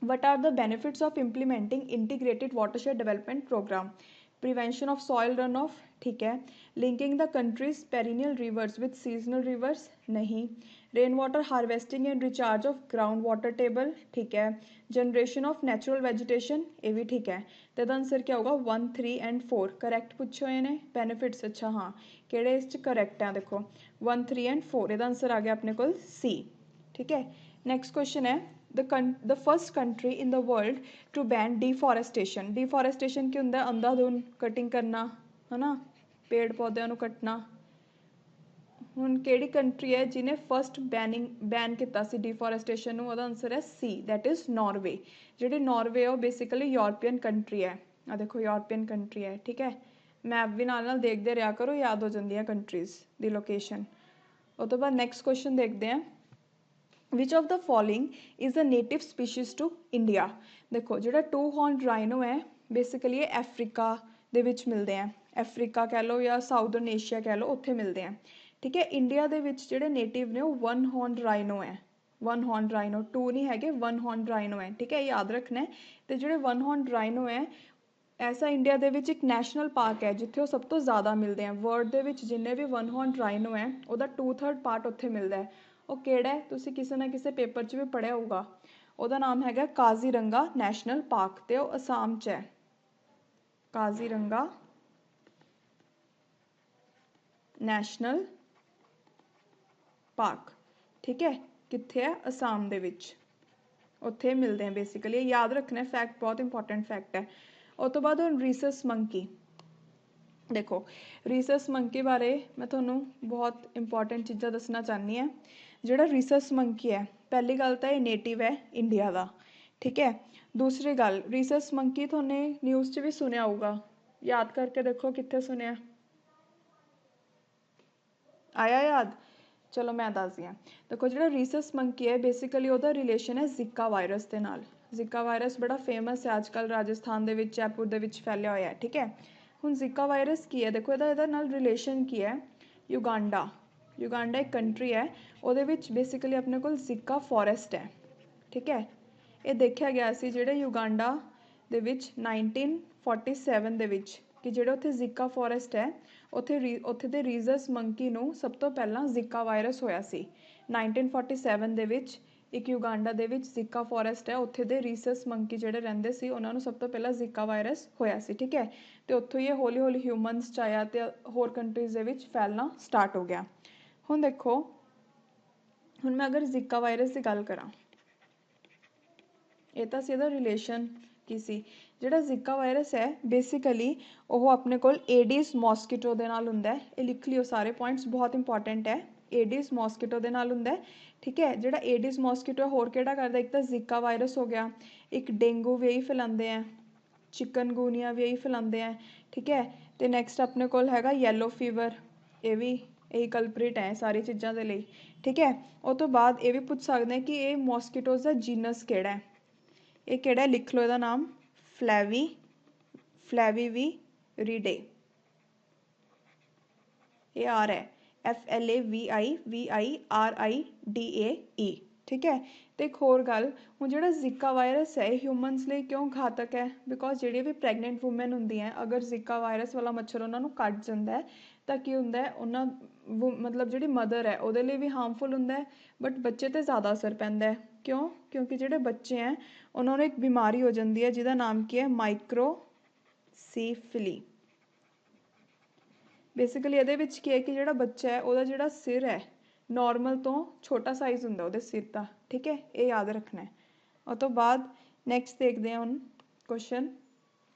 S1: what are the benefits of implementing integrated watershed development programme? Prevention of soil run off, ਠੀਕ ਹੈ। Linking the country's perennial rivers with seasonal rivers, ਨਹੀਂ। Rain water harvesting and recharge of ground water table, ਠੀਕ ਹੈ। Generation of natural vegetation, ਇਹ ਵੀ ਠੀਕ ਹੈ। ਤੇ ਇਹਦਾ ਆਨਸਰ ਕੀ ਹੋਊਗਾ? 1, 3 ਐਂਡ 4 ਕਰੈਕਟ ਪੁੱਛੇ ਹੋਏ ਨੇ। ਬੈਨੀਫਿਟਸ, ਅੱਛਾ ਹਾਂ, ਕਿਹੜੇ ਇਸ 'ਚ ਕਰੈਕਟ ਆ? ਦੇਖੋ 1, 3 ਐਂਡ 4, ਇਹਦਾ ਆਨਸਰ ਆ ਗਿਆ ਆਪਣੇ ਕੋਲ C, ਠੀਕ ਹੈ। नेक्स्ट क्वेश्चन है the first country in the world to ban deforestation. Deforestation की होंगे? अंधाधुंध कटिंग करना, है ना, पेड़ पौधों को कटना। हुण किहड़ी कंट्री है जिन्हें फर्स्ट बैन किया सी डिफॉरेस्टेशन नूं? उहदा आंसर है C, दैट इज़ नॉर्वे। जिहड़ी नॉर्वे है वो बेसिकली यूरोपियन कंट्री है। आ देखो यूरोपियन कंट्री है, ठीक है। मैप भी नाल नाल देखते रहा करो, याद हो जाती है कंट्रीज़ दी लोकेशन। उस तो बाद नैक्सट क्वेश्चन देखते हैं, which of the following is a native species to India? देखो जो 2 हॉर्न राइनो है बेसिकली ये अफ्रीका दे विच मिलते हैं, अफ्रीका कह लो या साउदर्न एशिया कह लो, उत्थे मिलते हैं, ठीक है। इंडिया दे विच जिहड़े नेटिव ने वो 1 हॉर्न राइनो है, 1 हॉर्न राइनो, 2 नहीं है, 1 हॉर्न राइनो है, ठीक है, याद रखना है। तो जिहड़े 1 हॉर्न राइनो है, ऐसा इंडिया दे विच एक नैशनल पार्क है जिथे वो सब तो ज़्यादा मिलते हैं। वर्ल्ड दे विच जिन्ने भी 1 हॉर्न राइनो है उहदा 2/3 पार्ट उत्थे मिलता है। वो किहड़ा है? तुसीं किसी ना किसी पेपर 'च भी पढ़िया होगा। ਉਹਦਾ ਨਾਮ ਹੈਗਾ ਕਾਜ਼ੀਰੰਗਾ ਨੈਸ਼ਨਲ ਪਾਰਕ ਤੇ ਉਹ ਅਸਾਮ 'ਚ ਹੈ। ਕਾਜ਼ੀਰੰਗਾ ਨੈਸ਼ਨਲ ਪਾਰਕ, ਠੀਕ ਹੈ, ਕਿੱਥੇ ਹੈ? ਅਸਾਮ ਦੇ ਵਿੱਚ, ਉੱਥੇ ਮਿਲਦੇ हैं बेसिकली। याद रखना है, फैक्ट बहुत इंपॉर्टेंट फैक्ट है। उस तो बाद रीसस मंकी, देखो रीसस मंकी बारे मैं ਤੁਹਾਨੂੰ बहुत इंपॉर्टेंट चीज़ां दसना चाहनी है। ਜਿਹੜਾ ਰੀਸਸ ਮੰਕੀ ਹੈ, ਪਹਿਲੀ ਗੱਲ ਤਾਂ ਇਹ ਨੇਟਿਵ ਹੈ ਇੰਡੀਆ ਦਾ, ਠੀਕ ਹੈ। ਦੂਸਰੀ ਗੱਲ, ਰੀਸਸ ਮੰਕੀ ਤੁਹਾਨੇ ਨਿਊਜ਼ 'ਚ ਵੀ ਸੁਣਿਆ ਹੋਊਗਾ, ਯਾਦ ਕਰਕੇ ਦੇਖੋ ਕਿੱਥੇ ਸੁਣਿਆ, ਆਇਆ ਯਾਦ? ਚਲੋ ਮੈਂ ਦੱਸਦੀ ਹਾਂ। ਦੇਖੋ ਜਿਹੜਾ ਰੀਸਸ ਮੰਕੀ ਹੈ ਬੇਸਿਕਲੀ ਉਹਦਾ ਰਿਲੇਸ਼ਨ ਹੈ ਜ਼ਿਕਾ ਵਾਇਰਸ ਦੇ ਨਾਲ। ਜ਼ਿਕਾ ਵਾਇਰਸ ਬੜਾ ਫੇਮਸ ਹੈ ਅੱਜ ਕੱਲ੍ਹ, ਰਾਜਸਥਾਨ ਦੇ ਵਿੱਚ, ਜੈਪੁਰ ਦੇ ਵਿੱਚ ਫੈਲਿਆ ਹੋਇਆ ਹੈ, ਠੀਕ ਹੈ। ਹੁਣ ਜ਼ਿਕਾ ਵਾਇਰਸ ਕੀ ਹੈ? ਦੇਖੋ ਇਹਦਾ ਨਾਲ ਰਿਲੇਸ਼ਨ ਕੀ ਹੈ? ਯੂਗਾਂਡਾ, ਯੂਗਾਂਡਾ ਇੱਕ ਕੰਟਰੀ ਹੈ, ਉਹਦੇ ਵਿੱਚ ਬੇਸਿਕਲੀ ਆਪਣੇ ਕੋਲ ਜ਼ਿਕਾ ਫੋਰੈਸਟ ਹੈ, ਠੀਕ ਹੈ। ਇਹ ਦੇਖਿਆ ਗਿਆ ਸੀ ਜਿਹੜੇ ਯੂਗਾਂਡਾ ਦੇ ਵਿੱਚ 1947 ਦੇ ਵਿੱਚ ਕਿ ਜਿਹੜੇ ਉੱਥੇ ਜ਼ਿਕਾ ਫੋਰੈਸਟ ਹੈ ਉੱਥੇ ਦੇ ਰੀਸਸ ਮੰਕੀ ਨੂੰ ਸਭ ਤੋਂ ਪਹਿਲਾਂ ਜ਼ਿਕਾ ਵਾਇਰਸ ਹੋਇਆ ਸੀ 1947 ਦੇ ਵਿੱਚ। ਇੱਕ ਯੂਗਾਂਡਾ ਦੇ ਵਿੱਚ ਜ਼ਿਕਾ ਫੋਰੈਸਟ ਹੈ, ਉੱਥੇ ਦੇ ਰੀਸਸ ਮੰਕੀ ਜਿਹੜੇ ਰਹਿੰਦੇ ਸੀ ਉਹਨਾਂ ਨੂੰ ਸਭ ਤੋਂ ਪਹਿਲਾਂ ਜ਼ਿਕਾ ਵਾਇਰਸ ਹੋਇਆ ਸੀ, ਠੀਕ ਹੈ। ਅਤੇ ਉੱਥੋਂ ਹੀ ਇਹ ਹੌਲੀ ਹੌਲੀ ਹਿਊਮਨਸ 'ਚ ਆਇਆ ਅਤੇ ਹੋਰ ਕੰਟਰੀਜ਼ ਦੇ ਵਿੱਚ ਫੈਲਣਾ ਸਟਾਰਟ ਹੋ ਗਿਆ। ਹੁਣ ਦੇਖੋ, ਹੁਣ ਮੈਂ ਅਗਰ ਜ਼ਿਕਾ ਵਾਇਰਸ ਦੀ ਗੱਲ ਕਰਾਂ, ਇਹ ਤਾਂ ਸੀ ਇਹਦਾ ਰਿਲੇਸ਼ਨ ਕੀ ਸੀ? ਜਿਹੜਾ ਜ਼ਿਕਾ ਵਾਇਰਸ ਹੈ ਬੇਸਿਕਲੀ ਉਹ ਆਪਣੇ ਕੋਲ ਏਡੀਜ਼ ਮੋਸਕੀਟੋ ਦੇ ਨਾਲ ਹੁੰਦਾ ਹੈ। ਇਹ ਲਿਖ ਲਿਓ ਸਾਰੇ ਪੁਆਇੰਟਸ, ਬਹੁਤ ਇੰਪੋਰਟੈਂਟ ਹੈ। ਏਡੀਜ਼ ਮੋਸਕੀਟੋ ਦੇ ਨਾਲ ਹੁੰਦਾ ਹੈ, ਠੀਕ ਹੈ। ਜਿਹੜਾ ਏਡੀਜ਼ ਮੋਸਕੀਟੋ ਹੋਰ ਕਿਹੜਾ ਕਰਦਾ, ਇੱਕ ਤਾਂ ਜ਼ਿਕਾ ਵਾਇਰਸ ਹੋ ਗਿਆ, ਇੱਕ ਡੇਂਗੂ ਵੀ ਇਹੀ ਫੈਲਾਉਂਦੇ ਆ, ਚਿਕਨਗੁਨੀਆ ਵੀ ਇਹੀ ਫੈਲਾਉਂਦੇ ਆ, ਠੀਕ ਹੈ। ਅਤੇ ਨੈਕਸਟ ਆਪਣੇ ਕੋਲ ਹੈਗਾ ਯੈਲੋ ਫੀਵਰ, ਇਹ ਵੀ ਇਹੀ ਕਲਪ੍ਰਿਟ ਹੈ ਸਾਰੀ ਚੀਜ਼ਾਂ ਦੇ ਲਈ, ਠੀਕ ਹੈ। ਉਹ ਤੋਂ ਬਾਅਦ ਇਹ ਵੀ ਪੁੱਛ ਸਕਦੇ ਹਾਂ ਕਿ ਇਹ ਮੋਸਕੀਟੋਜ਼ ਦਾ ਜੀਨਸ ਕਿਹੜਾ ਹੈ, ਇਹ ਕਿਹੜਾ, ਲਿਖ ਲਓ ਇਹਦਾ ਨਾਮ, ਫਲੈਵੀਵੀਰੀਡੇ, ਇਹ ਆਰ ਹੈ, FLAVIVIRIDAE, ਠੀਕ ਹੈ। ਅਤੇ ਇੱਕ ਹੋਰ ਗੱਲ, ਹੁਣ ਜਿਹੜਾ ਜ਼ਿਕਾ ਵਾਇਰਸ ਹੈ ਇਹ ਹਿਊਮਨਸ ਲਈ ਕਿਉਂ ਘਾਤਕ ਹੈ, ਬਿਕੋਜ਼ ਜਿਹੜੀ ਵੀ ਪ੍ਰੈਗਨੈਂਟ ਵੂਮੈਨ ਹੁੰਦੀ ਹੈ ਅਗਰ ਜ਼ਿਕਾ ਵਾਇਰਸ ਵਾਲਾ ਮੱਛਰ ਉਹਨਾਂ ਨੂੰ ਕੱਟ ਜਾਂਦਾ ਹੈ ਤਾਂ ਕੀ ਹੁੰਦਾ ਹੈ, ਉਹਨਾਂ ਮਤਲਬ ਜਿਹੜੀ ਮਦਰ ਹੈ ਉਹਦੇ ਲਈ ਵੀ ਹਾਰਮਫੁਲ ਹੁੰਦਾ ਹੈ, ਬਟ ਬੱਚੇ 'ਤੇ ਜ਼ਿਆਦਾ ਅਸਰ ਪੈਂਦਾ ਹੈ। ਕਿਉਂ? ਕਿਉਂਕਿ ਜਿਹੜੇ ਬੱਚੇ ਹੈ ਉਹਨਾਂ ਨੂੰ ਇੱਕ ਬਿਮਾਰੀ ਹੋ ਜਾਂਦੀ ਹੈ ਜਿਹਦਾ ਨਾਮ ਕੀ ਹੈ, ਮਾਈਕਰੋਸੀਫਿਲੀ। ਬੇਸਿਕਲੀ ਇਹਦੇ ਵਿੱਚ ਕੀ ਹੈ ਕਿ ਜਿਹੜਾ ਬੱਚਾ ਹੈ ਉਹਦਾ ਜਿਹੜਾ ਸਿਰ ਹੈ ਨੋਰਮਲ ਤੋਂ ਛੋਟਾ ਸਾਈਜ਼ ਹੁੰਦਾ ਉਹਦੇ ਸਿਰ ਦਾ, ਠੀਕ ਹੈ, ਇਹ ਯਾਦ ਰੱਖਣਾ ਹੈ। ਉਹ ਤੋਂ ਬਾਅਦ ਨੈਕਸਟ ਦੇਖਦੇ ਹਾਂ ਹੁਣ question,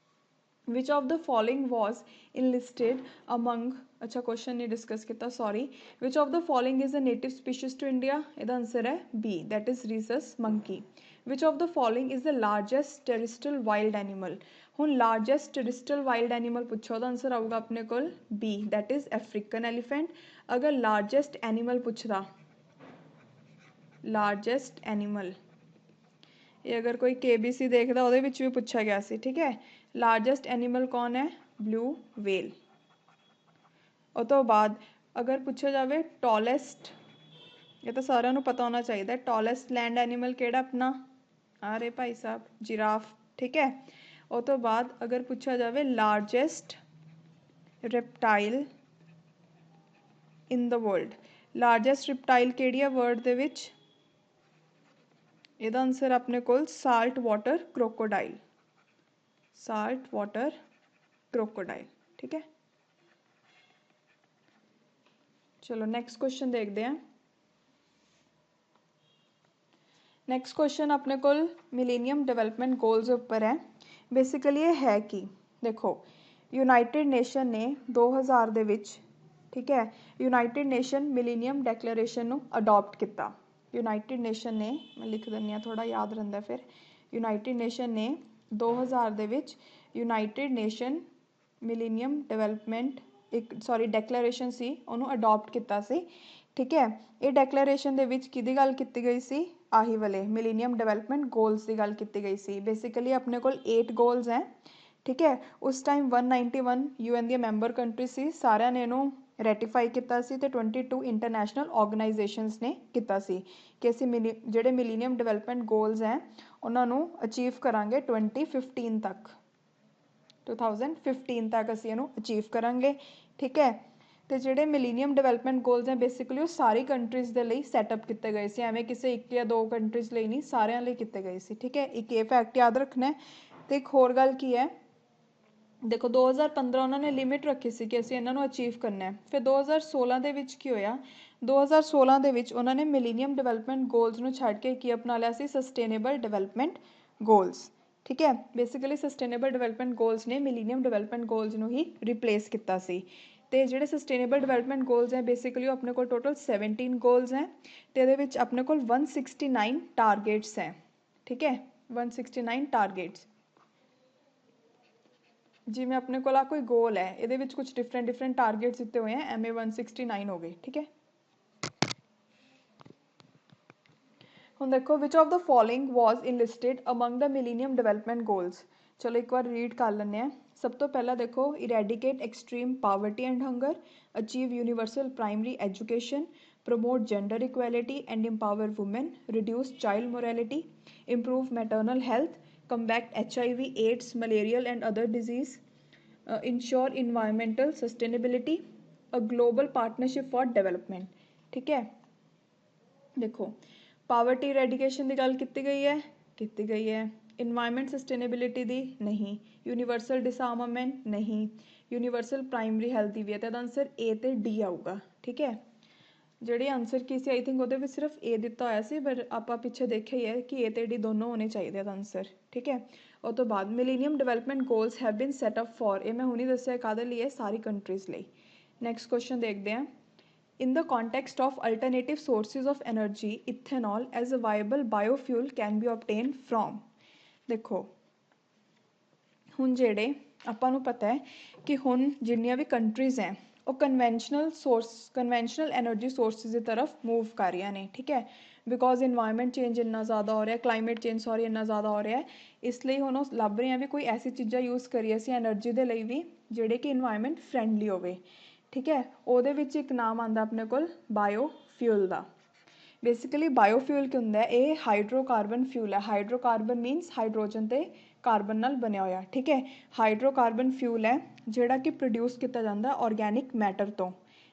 S1: which of the following was enlisted among, ਅੱਛਾ ਕੁਐਸਚਨ ਨਹੀਂ ਡਿਸਕਸ ਕੀਤਾ, sorry, which of the following is a native species to India, ਇਹਦਾ ਆਂਸਰ ਹੈ B, that is rhesus monkey. Which of the following is the largest terrestrial wild animal, ਹੁਣ largest terrestrial wild animal ਪੁੱਛੋ ਉਹਦਾ answer ਆਊਗਾ ਆਪਣੇ ਕੋਲ B, that is African elephant. ਅਗਰ largest animal ਪੁੱਛਦਾ, ਲਾਰਜੈਸਟ ਐਨੀਮਲ, ਇਹ ਅਗਰ ਕੋਈ KBC ਦੇਖਦਾ ਉਹਦੇ ਵਿੱਚ ਵੀ ਪੁੱਛਿਆ ਗਿਆ ਸੀ, ਠੀਕ ਹੈ। ਲਾਰਜੈਸਟ ਐਨੀਮਲ ਕੌਣ ਹੈ, ਬਲੂ ਵੇਲ। ਉਹ ਤੋਂ ਬਾਅਦ ਅਗਰ ਪੁੱਛਿਆ ਜਾਵੇ ਟੋਲੈਸਟ, ਇਹ ਤਾਂ ਸਾਰਿਆਂ ਨੂੰ ਪਤਾ ਹੋਣਾ ਚਾਹੀਦਾ, ਟੋਲੈਸਟ ਲੈਂਡ ਐਨੀਮਲ ਕਿਹੜਾ ਆਪਣਾ, ਆ ਰਹੇ ਭਾਈ ਸਾਹਿਬ, ਜਿਰਾਫ, ਠੀਕ ਹੈ। ਉਹ ਤੋਂ ਬਾਅਦ ਅਗਰ ਪੁੱਛਿਆ ਜਾਵੇ largest reptile in the world, largest reptile ਕਿਹੜੀ ਆ ਵਰਲਡ ਦੇ ਵਿੱਚ, ਇਹਦਾ ਆਂਸਰ ਆਪਣੇ ਕੋਲ salt water crocodile, salt water crocodile, ਠੀਕ ਹੈ। ਚਲੋ ਨੈਕਸਟ ਕੁਐਸਚਨ ਦੇਖਦੇ ਹਾਂ। ਨੈਕਸਟ ਕੁਐਸਚਨ ਆਪਣੇ ਕੋਲ ਮਿਲੇਨੀਅਮ ਡਿਵੈਲਪਮੈਂਟ ਗੋਲਸ ਉੱਪਰ ਹੈ। ਬੇਸਿਕਲੀ ਇਹ ਹੈ ਕਿ ਦੇਖੋ ਯੂਨਾਈਟਿਡ ਨੇਸ਼ਨ ਨੇ 2000 ਦੇ ਵਿੱਚ, ਠੀਕ ਹੈ, ਯੂਨਾਈਟਿਡ ਨੇਸ਼ਨ ਮਿਲੇਨੀਅਮ ਡੈਕਲੇਰੇਸ਼ਨ ਨੂੰ ਅਡੋਪਟ ਕੀਤਾ। ਯੂਨਾਈਟਿਡ ਨੇਸ਼ਨ ਨੇ, ਮੈਂ ਲਿਖ ਦਿੰਦੀ ਹਾਂ ਥੋੜ੍ਹਾ ਯਾਦ ਰਹਿੰਦਾ ਫਿਰ, ਯੂਨਾਈਟਿਡ ਨੇਸ਼ਨ ਨੇ 2000 ਦੇ ਵਿੱਚ United Nation millennium development declaration ਸੀ, ਉਹਨੂੰ ਅਡੋਪਟ ਕੀਤਾ ਸੀ, ਠੀਕ ਹੈ। ਇਹ ਡੈਕਲੇਰੇਸ਼ਨ ਦੇ ਵਿੱਚ ਕਿਹਦੀ ਗੱਲ ਕੀਤੀ ਗਈ ਸੀ, ਆਹੀ ਵਾਲੇ ਮਿਲੇਨੀਅਮ ਡਿਵੈਲਪਮੈਂਟ ਗੋਲਸ ਦੀ ਗੱਲ ਕੀਤੀ ਗਈ ਸੀ। ਬੇਸਿਕਲੀ ਆਪਣੇ ਕੋਲ 8 ਗੋਲਸ ਹੈ, ਠੀਕ ਹੈ। ਉਸ ਟਾਈਮ 191 UN ਦੀਆਂ ਮੈਂਬਰ ਕੰਟਰੀ ਸੀ, ਸਾਰਿਆਂ ਨੇ ਇਹਨੂੰ ਰੈਟੀਫਾਈ ਕੀਤਾ ਸੀ, ਅਤੇ 22 ਇੰਟਰਨੈਸ਼ਨਲ ਔਰਗਨਾਈਜੇਸ਼ਨਸ ਨੇ ਕੀਤਾ ਸੀ ਕਿ ਅਸੀਂ ਜਿਹੜੇ ਮਿਲੇਨੀਅਮ ਡਿਵੈਲਪਮੈਂਟ ਗੋਲਸ ਹੈ ਉਹਨਾਂ ਨੂੰ ਅਚੀਵ ਕਰਾਂਗੇ 2015 ਤੱਕ, 2015 ਤੱਕ ਅਸੀਂ ਇਹਨੂੰ ਅਚੀਵ ਕਰਾਂਗੇ, ਠੀਕ ਹੈ। ਅਤੇ ਜਿਹੜੇ ਮਿਲੇਨੀਅਮ ਡਿਵੈਲਪਮੈਂਟ ਗੋਲਸ ਹੈ ਬੇਸਿਕਲੀ ਉਹ ਸਾਰੀ ਕੰਟਰੀਜ਼ ਦੇ ਲਈ ਸੈਟਅਪ ਕੀਤੇ ਗਏ ਸੀ, ਐਵੇਂ ਕਿਸੇ 1 ਜਾਂ 2 ਕੰਟਰੀਜ਼ ਲਈ ਨਹੀਂ, ਸਾਰਿਆਂ ਲਈ ਕੀਤੇ ਗਏ ਸੀ, ਠੀਕ ਹੈ। ਇੱਕ ਇਹ ਫੈਕਟ ਯਾਦ ਰੱਖਣਾ। ਅਤੇ ਇੱਕ ਹੋਰ ਗੱਲ ਕੀ ਹੈ, ਦੇਖੋ 2015 ਉਹਨਾਂ ਨੇ ਲਿਮਿਟ ਰੱਖੀ ਸੀ ਕਿ ਅਸੀਂ ਇਹਨਾਂ ਨੂੰ ਅਚੀਵ ਕਰਨਾ ਹੈ। ਫਿਰ 2016 ਦੇ ਵਿੱਚ ਕੀ ਹੋਇਆ, 2016 ਦੇ ਵਿੱਚ ਉਹਨਾਂ ਨੇ ਮਿਲੇਨੀਅਮ ਡਿਵੈਲਪਮੈਂਟ ਗੋਲਸ ਨੂੰ ਛੱਡ ਕੇ ਕੀ ਅਪਣਾ ਲਿਆ ਸੀ, ਸਸਟੇਨੇਬਲ ਡਿਵੈਲਪਮੈਂਟ ਗੋਲਸ, ਠੀਕ ਹੈ। ਬੇਸਿਕਲੀ ਸਸਟੇਨੇਬਲ ਡਿਵੈਲਪਮੈਂਟ ਗੋਲਸ ਨੇ ਮਿਲੇਨੀਅਮ ਡਿਵੈਲਪਮੈਂਟ ਗੋਲਸ ਨੂੰ ਹੀ ਰਿਪਲੇਸ ਕੀਤਾ ਸੀ। ਅਤੇ ਜਿਹੜੇ ਸਸਟੇਨੇਬਲ ਡਿਵੈਲਪਮੈਂਟ ਗੋਲਸ ਹੈ ਬੇਸਿਕਲੀ ਉਹ ਆਪਣੇ ਕੋਲ ਟੋਟਲ 17 ਗੋਲਸ ਹੈ, ਅਤੇ ਇਹਦੇ ਵਿੱਚ ਆਪਣੇ ਕੋਲ 169 ਟਾਰਗੇਟਸ ਹੈ, ਠੀਕ ਹੈ, 169 ਟਾਰਗੇਟਸ। ਜਿਵੇਂ ਆਪਣੇ ਕੋਲ ਆ ਕੋਈ ਗੋਲ ਹੈ, ਇਹਦੇ ਵਿੱਚ ਕੁਝ ਡਿਫਰੈਂਟ ਟਾਰਗੇਟਸ ਦਿੱਤੇ ਹੋਏ ਹੈ, ਐਵੇਂ 169 ਹੋ ਗਏ, ਠੀਕ ਹੈ। ਹੁਣ ਦੇਖੋ which of the following was enlisted among the millennium development goals, ਚਲੋ ਇੱਕ ਵਾਰ ਰੀਡ ਕਰ ਲੈਂਦੇ ਹਾਂ। ਸਭ ਤੋਂ ਪਹਿਲਾਂ ਦੇਖੋ eradicate extreme poverty and hunger, achieve universal primary education, promote gender equality and empower women, reduce child mortality, improve maternal health, combat HIV, AIDS, malarial and other disease, ensure environmental sustainability, a global partnership for development, ठीक है। देखो poverty eradication की गल की गई है, environment sustainability दी नहीं, universal डिसआर्मामेंट नहीं, यूनीवर्सल प्राइमरी हैल्थ की भी है, तो आंसर ए ते डी आऊगा, ठीक है। ਜਿਹੜੇ answer Ki C, I think ਉਹਦੇ ਵਿੱਚ ਸਿਰਫ ਏ ਦਿੱਤਾ ਹੋਇਆ ਸੀ, ਪਰ ਆਪਾਂ ਪਿੱਛੇ ਦੇਖਿਆ ਹੀ ਹੈ ਕਿ ਏ ਤੇ ਡੀ ਦੋਨੋਂ ਹੋਣੇ ਚਾਹੀਦੇ ਆ ਆਨਸਰ। ਠੀਕ ਹੈ, ਉਹ ਤੋਂ ਬਾਅਦ millennium development goals have been set up for, ਇਹ ਮੈਂ ਹੁਣੀ ਦੱਸਿਆ ਕਾਹਦੇ ਲਈ ਹੈ, ਸਾਰੀ ਕੰਟਰੀਜ਼ ਲਈ। ਨੈਕਸਟ ਕੁਐਸਚਨ ਦੇਖਦੇ ਹਾਂ। In the context of alternative sources of energy, ethanol as a viable biofuel can be obtained from। देखो ਹੁਣ ਜਿਹੜੇ ਆਪਾਂ ਨੂੰ ਪਤਾ ਹੈ ਕਿ ਹੁਣ ਜਿੰਨੀਆਂ ਵੀ ਕੰਟਰੀਜ਼ ਹੈ ਉਹ ਕਨਵੈਨਸ਼ਨਲ ਐਨਰਜੀ ਸੋਰਸਿਸ ਦੀ ਤਰਫ ਮੂਵ ਕਰ ਰਹੀਆਂ ਨੇ। ਠੀਕ ਹੈ, ਬਿਕੋਜ਼ ਇਨਵਾਇਰਮੈਂਟ ਚੇਂਜ ਇੰਨਾ ਜ਼ਿਆਦਾ ਹੋ ਰਿਹਾ, ਕਲਾਈਮੇਟ ਚੇਂਜ ਸੌਰੀ ਇੰਨਾ ਜ਼ਿਆਦਾ ਹੋ ਰਿਹਾ ਹੈ, ਇਸ ਲਈ ਹੁਣ ਉਹ ਲੱਭ ਰਹੇ ਆ ਵੀ ਕੋਈ ਐਸੀ ਚੀਜ਼ਾਂ ਯੂਜ਼ ਕਰੀਏ ਅਸੀਂ ਐਨਰਜੀ ਦੇ ਲਈ ਵੀ ਜਿਹੜੇ ਕਿ ਇਨਵਾਇਰਮੈਂਟ ਫਰੈਂਡਲੀ ਹੋਵੇ। ਠੀਕ ਹੈ, ਉਹਦੇ ਵਿੱਚ ਇੱਕ ਨਾਮ ਆਉਂਦਾ ਆਪਣੇ ਕੋਲ ਬਾਇਓਫਿਊਲ ਦਾ। ਬੇਸਿਕਲੀ ਬਾਇਓਫਿਊਲ ਕੀ ਹੁੰਦਾ ਹੈ, ਇਹ ਹਾਈਡਰੋਕਾਰਬਨ ਫਿਊਲ ਹੈ। ਹਾਈਡਰੋਕਾਰਬਨ ਮੀਨਸ ਹਾਈਡਰੋਜਨ ਤੇ ਕਾਰਬਨ ਨਾਲ ਬਣਿਆ ਹੋਇਆ। ਠੀਕ ਹੈ, ਹਾਈਡਰੋਕਾਰਬਨ ਫਿਊਲ ਹੈ ਜਿਹੜਾ ਕਿ ਪ੍ਰੋਡਿਊਸ ਕੀਤਾ ਜਾਂਦਾ ਆਰਗੈਨਿਕ ਮੈਟਰ ਤੋਂ,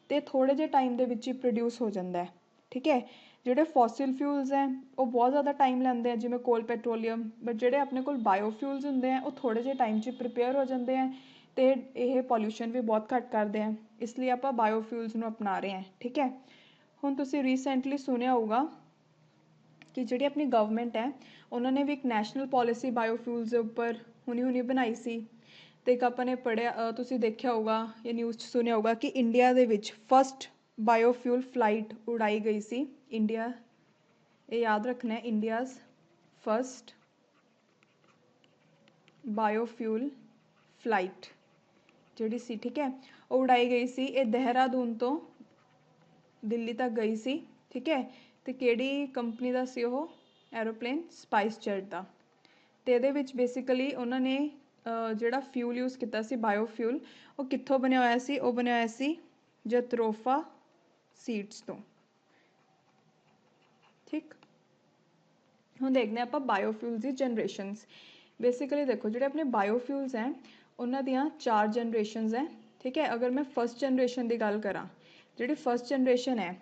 S1: ਤੇ ਥੋੜੇ ਜਿਹੇ ਟਾਈਮ ਦੇ ਵਿੱਚ ਹੀ ਪ੍ਰੋਡਿਊਸ ਹੋ ਜਾਂਦਾ ਹੈ। ਠੀਕ ਹੈ, ਜਿਹੜੇ ਫੋਸਿਲ ਫਿਊਲਸ ਹੈ ਉਹ ਬਹੁਤ ਜ਼ਿਆਦਾ ਟਾਈਮ ਲੈਂਦੇ ਆ, ਜਿਵੇਂ ਕੋਲ ਪੈਟਰੋਲੀਅਮ, ਬਟ ਜਿਹੜੇ ਆਪਣੇ ਕੋਲ ਬਾਇਓਫਿਊਲਸ ਹੁੰਦੇ ਆ ਉਹ ਥੋੜੇ ਜਿਹੇ ਟਾਈਮ 'ਚ ਪ੍ਰੀਪੇਅਰ ਹੋ ਜਾਂਦੇ ਆ, ਤੇ ਇਹ ਪੋਲਿਊਸ਼ਨ ਵੀ ਬਹੁਤ ਘੱਟ ਕਰਦੇ ਆ, ਇਸ ਲਈ ਆਪਾਂ ਬਾਇਓਫਿਊਲਸ ਨੂੰ ਅਪਣਾ ਰਹੇ ਹਾਂ। ਠੀਕ ਹੈ, ਹੁਣ ਤੁਸੀਂ ਰੀਸੈਂਟਲੀ ਸੁਣਿਆ ਹੋਊਗਾ ਕਿ ਜਿਹੜੀ ਆਪਣੀ ਗਵਰਨਮੈਂਟ ਹੈ ਉਹਨਾਂ ਨੇ ਵੀ ਇੱਕ ਨੈਸ਼ਨਲ ਪੋਲਿਸੀ ਬਾਇਓਫਿਊਲਸ ਦੇ ਉੱਪਰ ਹੁਣੀ ਬਣਾਈ ਸੀ, ਅਤੇ ਇੱਕ ਆਪਾਂ ਨੇ ਪੜ੍ਹਿਆ, ਤੁਸੀਂ ਦੇਖਿਆ ਹੋਊਗਾ ਜਾਂ ਨਿਊਜ਼ 'ਚ ਸੁਣਿਆ ਹੋਊਗਾ ਕਿ ਇੰਡੀਆ ਦੇ ਵਿੱਚ ਫਸਟ ਬਾਇਓਫਿਊਲ ਫਲਾਈਟ ਉਡਾਈ ਗਈ ਸੀ। ਇੰਡੀਆ, ਇਹ ਯਾਦ ਰੱਖਣਾ, ਇੰਡੀਆਜ਼ ਫਸਟ ਬਾਇਓਫਿਊਲ ਫਲਾਈਟ ਜਿਹੜੀ ਸੀ, ਠੀਕ ਹੈ, ਉਹ ਉਡਾਈ ਗਈ ਸੀ। ਇਹ ਦੇਹਰਾਦੂਨ ਤੋਂ ਦਿੱਲੀ ਤੱਕ ਗਈ ਸੀ। ਠੀਕ ਹੈ, ਅਤੇ ਕਿਹੜੀ ਕੰਪਨੀ ਦਾ ਸੀ ਉਹ ਐਰੋਪਲੇਨ, ਸਪਾਈਸ ਜੈਟ ਦਾ। ਅਤੇ ਇਹਦੇ ਵਿੱਚ ਬੇਸਿਕਲੀ ਉਹਨਾਂ ਨੇ ਜਿਹੜਾ ਫਿਊਲ ਯੂਜ਼ ਕੀਤਾ ਸੀ ਬਾਇਓਫਿਊਲ, ਉਹ ਕਿੱਥੋਂ ਬਣਿਆ ਹੋਇਆ ਸੀ, ਉਹ ਬਣਿਆ ਹੋਇਆ ਸੀ ਜਤਰੋਫਾ ਸੀਡਸ ਤੋਂ। ਠੀਕ, ਹੁਣ ਦੇਖਦੇ ਹਾਂ ਆਪਾਂ ਬਾਇਓਫਿਊਲਸ ਦੀ ਜਨਰੇਸ਼ਨਸ। ਬੇਸਿਕਲੀ ਦੇਖੋ ਜਿਹੜੇ ਆਪਣੇ ਬਾਇਓਫਿਊਲਸ ਹੈ ਉਹਨਾਂ ਦੀਆਂ 4 ਜਨਰੇਸ਼ਨਸ ਹੈ। ਠੀਕ ਹੈ, ਅਗਰ ਮੈਂ ਫਸਟ ਜਨਰੇਸ਼ਨ ਦੀ ਗੱਲ ਕਰਾਂ, ਜਿਹੜੀ ਫਸਟ ਜਨਰੇਸ਼ਨ ਹੈ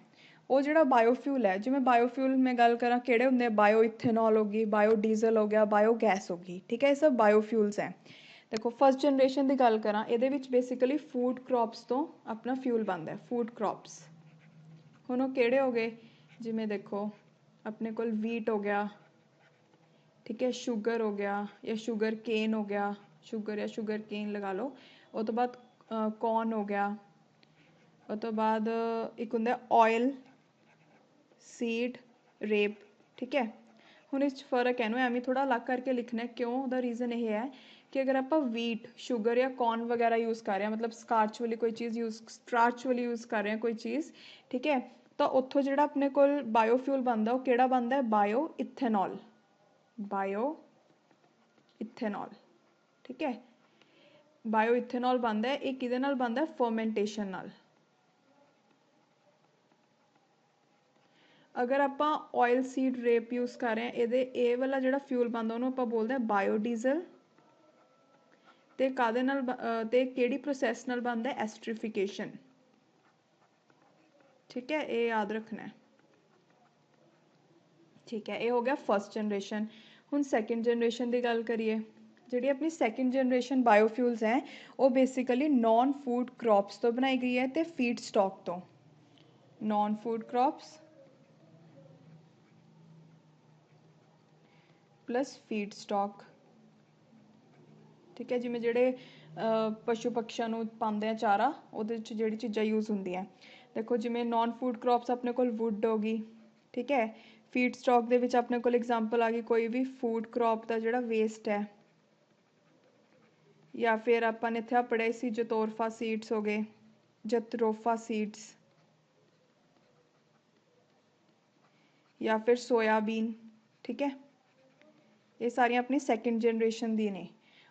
S1: ਉਹ ਜਿਹੜਾ ਬਾਇਓਫਿਊਲ ਹੈ, ਜਿਵੇਂ ਬਾਇਓਫਿਊਲ ਮੈਂ ਗੱਲ ਕਰਾਂ ਕਿਹੜੇ ਹੁੰਦੇ ਆ, ਬਾਇਓ ਇਥੇਨੋਲ ਹੋ ਗਈ, ਬਾਇਓ ਡੀਜ਼ਲ ਹੋ ਗਿਆ, ਬਾਇਓ ਗੈਸ ਹੋ ਗਈ। ਠੀਕ ਹੈ, ਇਹ ਸਭ ਬਾਇਓਫਿਊਲਸ ਹੈ। ਦੇਖੋ ਫਸਟ ਜਨਰੇਸ਼ਨ ਦੀ ਗੱਲ ਕਰਾਂ, ਇਹਦੇ ਵਿੱਚ ਬੇਸਿਕਲੀ ਫੂਡ ਕ੍ਰੌਪਸ ਤੋਂ ਆਪਣਾ ਫਿਊਲ ਬਣਦਾ ਹੈ, ਫੂਡ ਕ੍ਰੌਪਸ। ਹੁਣ ਉਹ ਕਿਹੜੇ ਹੋ ਗਏ, ਜਿਵੇਂ ਦੇਖੋ ਆਪਣੇ ਕੋਲ ਵੀਟ ਹੋ ਗਿਆ, ਠੀਕ ਹੈ, ਸ਼ੂਗਰ ਹੋ ਗਿਆ ਜਾਂ ਸ਼ੂਗਰ ਕੇਨ ਹੋ ਗਿਆ, ਸ਼ੂਗਰ ਜਾਂ ਸ਼ੂਗਰ ਕੇਨ ਲਗਾ ਲਓ। ਉਹ ਤੋਂ ਬਾਅਦ ਕੌਰਨ ਹੋ ਗਿਆ, ਉਹ ਤੋਂ ਬਾਅਦ ਇੱਕ ਹੁੰਦਾ ਆਇਲ ਸੀਡ ਰੇਪ। ਠੀਕ ਹੈ, ਹੁਣ ਇਸ 'ਚ ਫਰਕ ਹੈ, ਇਹਨੂੰ ਐਵੇਂ ਥੋੜ੍ਹਾ ਅਲੱਗ ਕਰਕੇ ਲਿਖਣਾ, ਕਿਉਂ, ਉਹਦਾ ਰੀਜ਼ਨ ਇਹ ਹੈ ਕਿ ਅਗਰ ਆਪਾਂ ਵੀਟ, ਸ਼ੂਗਰ ਜਾਂ ਕੌਰਨ ਵਗੈਰਾ ਯੂਜ਼ ਕਰ ਰਹੇ ਹਾਂ, ਮਤਲਬ ਸਟਾਰਚ ਵਾਲੀ ਕੋਈ ਚੀਜ਼ ਸਟਾਰਚ ਵਾਲੀ ਯੂਜ਼ ਕਰ ਰਹੇ ਹਾਂ ਕੋਈ ਚੀਜ਼, ਠੀਕ ਹੈ, ਤਾਂ ਉੱਥੋਂ ਜਿਹੜਾ ਆਪਣੇ ਕੋਲ ਬਾਇਓਫਿਊਲ ਬਣਦਾ ਉਹ ਕਿਹੜਾ ਬਣਦਾ, ਬਾਇਓ ਇਥੇਨੋਲ। ਬਾਇਓ ਇਥੇਨੋਲ, ਠੀਕ ਹੈ, ਬਾਇਓ ਇਥੇਨੋਲ ਬਣਦਾ। ਇਹ ਕਿਹਦੇ ਨਾਲ ਬਣਦਾ, ਫਰਮੈਂਟੇਸ਼ਨ ਨਾਲ। ਅਗਰ ਆਪਾਂ ਆਇਲ ਸੀਡ ਰੇਪ ਯੂਜ਼ ਕਰ ਰਹੇ ਹਾਂ, ਇਹ ਵਾਲਾ ਜਿਹੜਾ ਫਿਊਲ ਬਣਦਾ ਉਹਨੂੰ ਆਪਾਂ ਬੋਲਦੇ ਹਾਂ ਬਾਇਓ ਡੀਜ਼ਲ। ਅਤੇ ਕਾਹਦੇ ਨਾਲ ਅਤੇ ਕਿਹੜੀ ਪ੍ਰੋਸੈਸ ਨਾਲ ਬਣਦਾ, ਐਸਟਰੀਫਿਕੇਸ਼ਨ। ਠੀਕ ਹੈ, ਇਹ ਯਾਦ ਰੱਖਣਾ। ਠੀਕ ਹੈ, ਇਹ ਹੋ ਗਿਆ ਫਸਟ ਜਨਰੇਸ਼ਨ। ਹੁਣ ਸੈਕਿੰਡ ਜਨਰੇਸ਼ਨ ਦੀ ਗੱਲ ਕਰੀਏ, ਜਿਹੜੀ ਆਪਣੀ ਸੈਕਿੰਡ ਜਨਰੇਸ਼ਨ ਬਾਇਓਫਿਊਲਸ ਹੈ ਉਹ ਬੇਸਿਕਲੀ ਨੋਨ ਫੂਡ ਕ੍ਰੌਪਸ ਤੋਂ ਬਣਾਈ ਗਈ ਹੈ ਅਤੇ ਫੀਡ ਸਟਾਕ ਤੋਂ। Non food crops plus feed stock. ਠੀਕ ਹੈ, ਜਿਵੇਂ ਜਿਹੜੇ ਪਸ਼ੂ ਪਕਸ਼ੀਆਂ ਨੂੰ ਪਾਉਂਦੇ ਆ ਚਾਰਾ, ਉਹਦੇ 'ਚ ਜਿਹੜੀ ਚੀਜ਼ਾਂ ਯੂਜ਼ ਹੁੰਦੀਆਂ, ਦੇਖੋ ਜਿਵੇਂ ਨੋਨ ਫੂਡ ਕ੍ਰੌਪਸ ਆਪਣੇ ਕੋਲ ਵੁੱਡ ਹੋ ਗਈ। ਠੀਕ ਹੈ, ਫੀਡ ਸਟਾਕ ਦੇ ਵਿੱਚ ਆਪਣੇ ਕੋਲ ਐਗਜ਼ਾਮਪਲ ਆ ਗਈ ਕੋਈ ਵੀ ਫੂਡ ਕ੍ਰੌਪ ਦਾ ਜਿਹੜਾ ਵੇਸਟ ਹੈ, ਜਾਂ ਫਿਰ ਆਪਾਂ ਨੇ ਇੱਥੇ ਪੜ੍ਹੇ ਸੀ ਜਤੋਰਫਾ ਸੀਡਸ ਹੋ ਗਏ, ਜਤਰੋਫਾ ਸੀਡਸ, ਜਾਂ ਫਿਰ ਸੋਇਆਬੀਨ। ਠੀਕ ਹੈ, ਇਹ ਸਾਰੀਆਂ ਆਪਣੀ ਸੈਕਿੰਡ ਜਨਰੇਸ਼ਨ ਦੀ ਨੇ।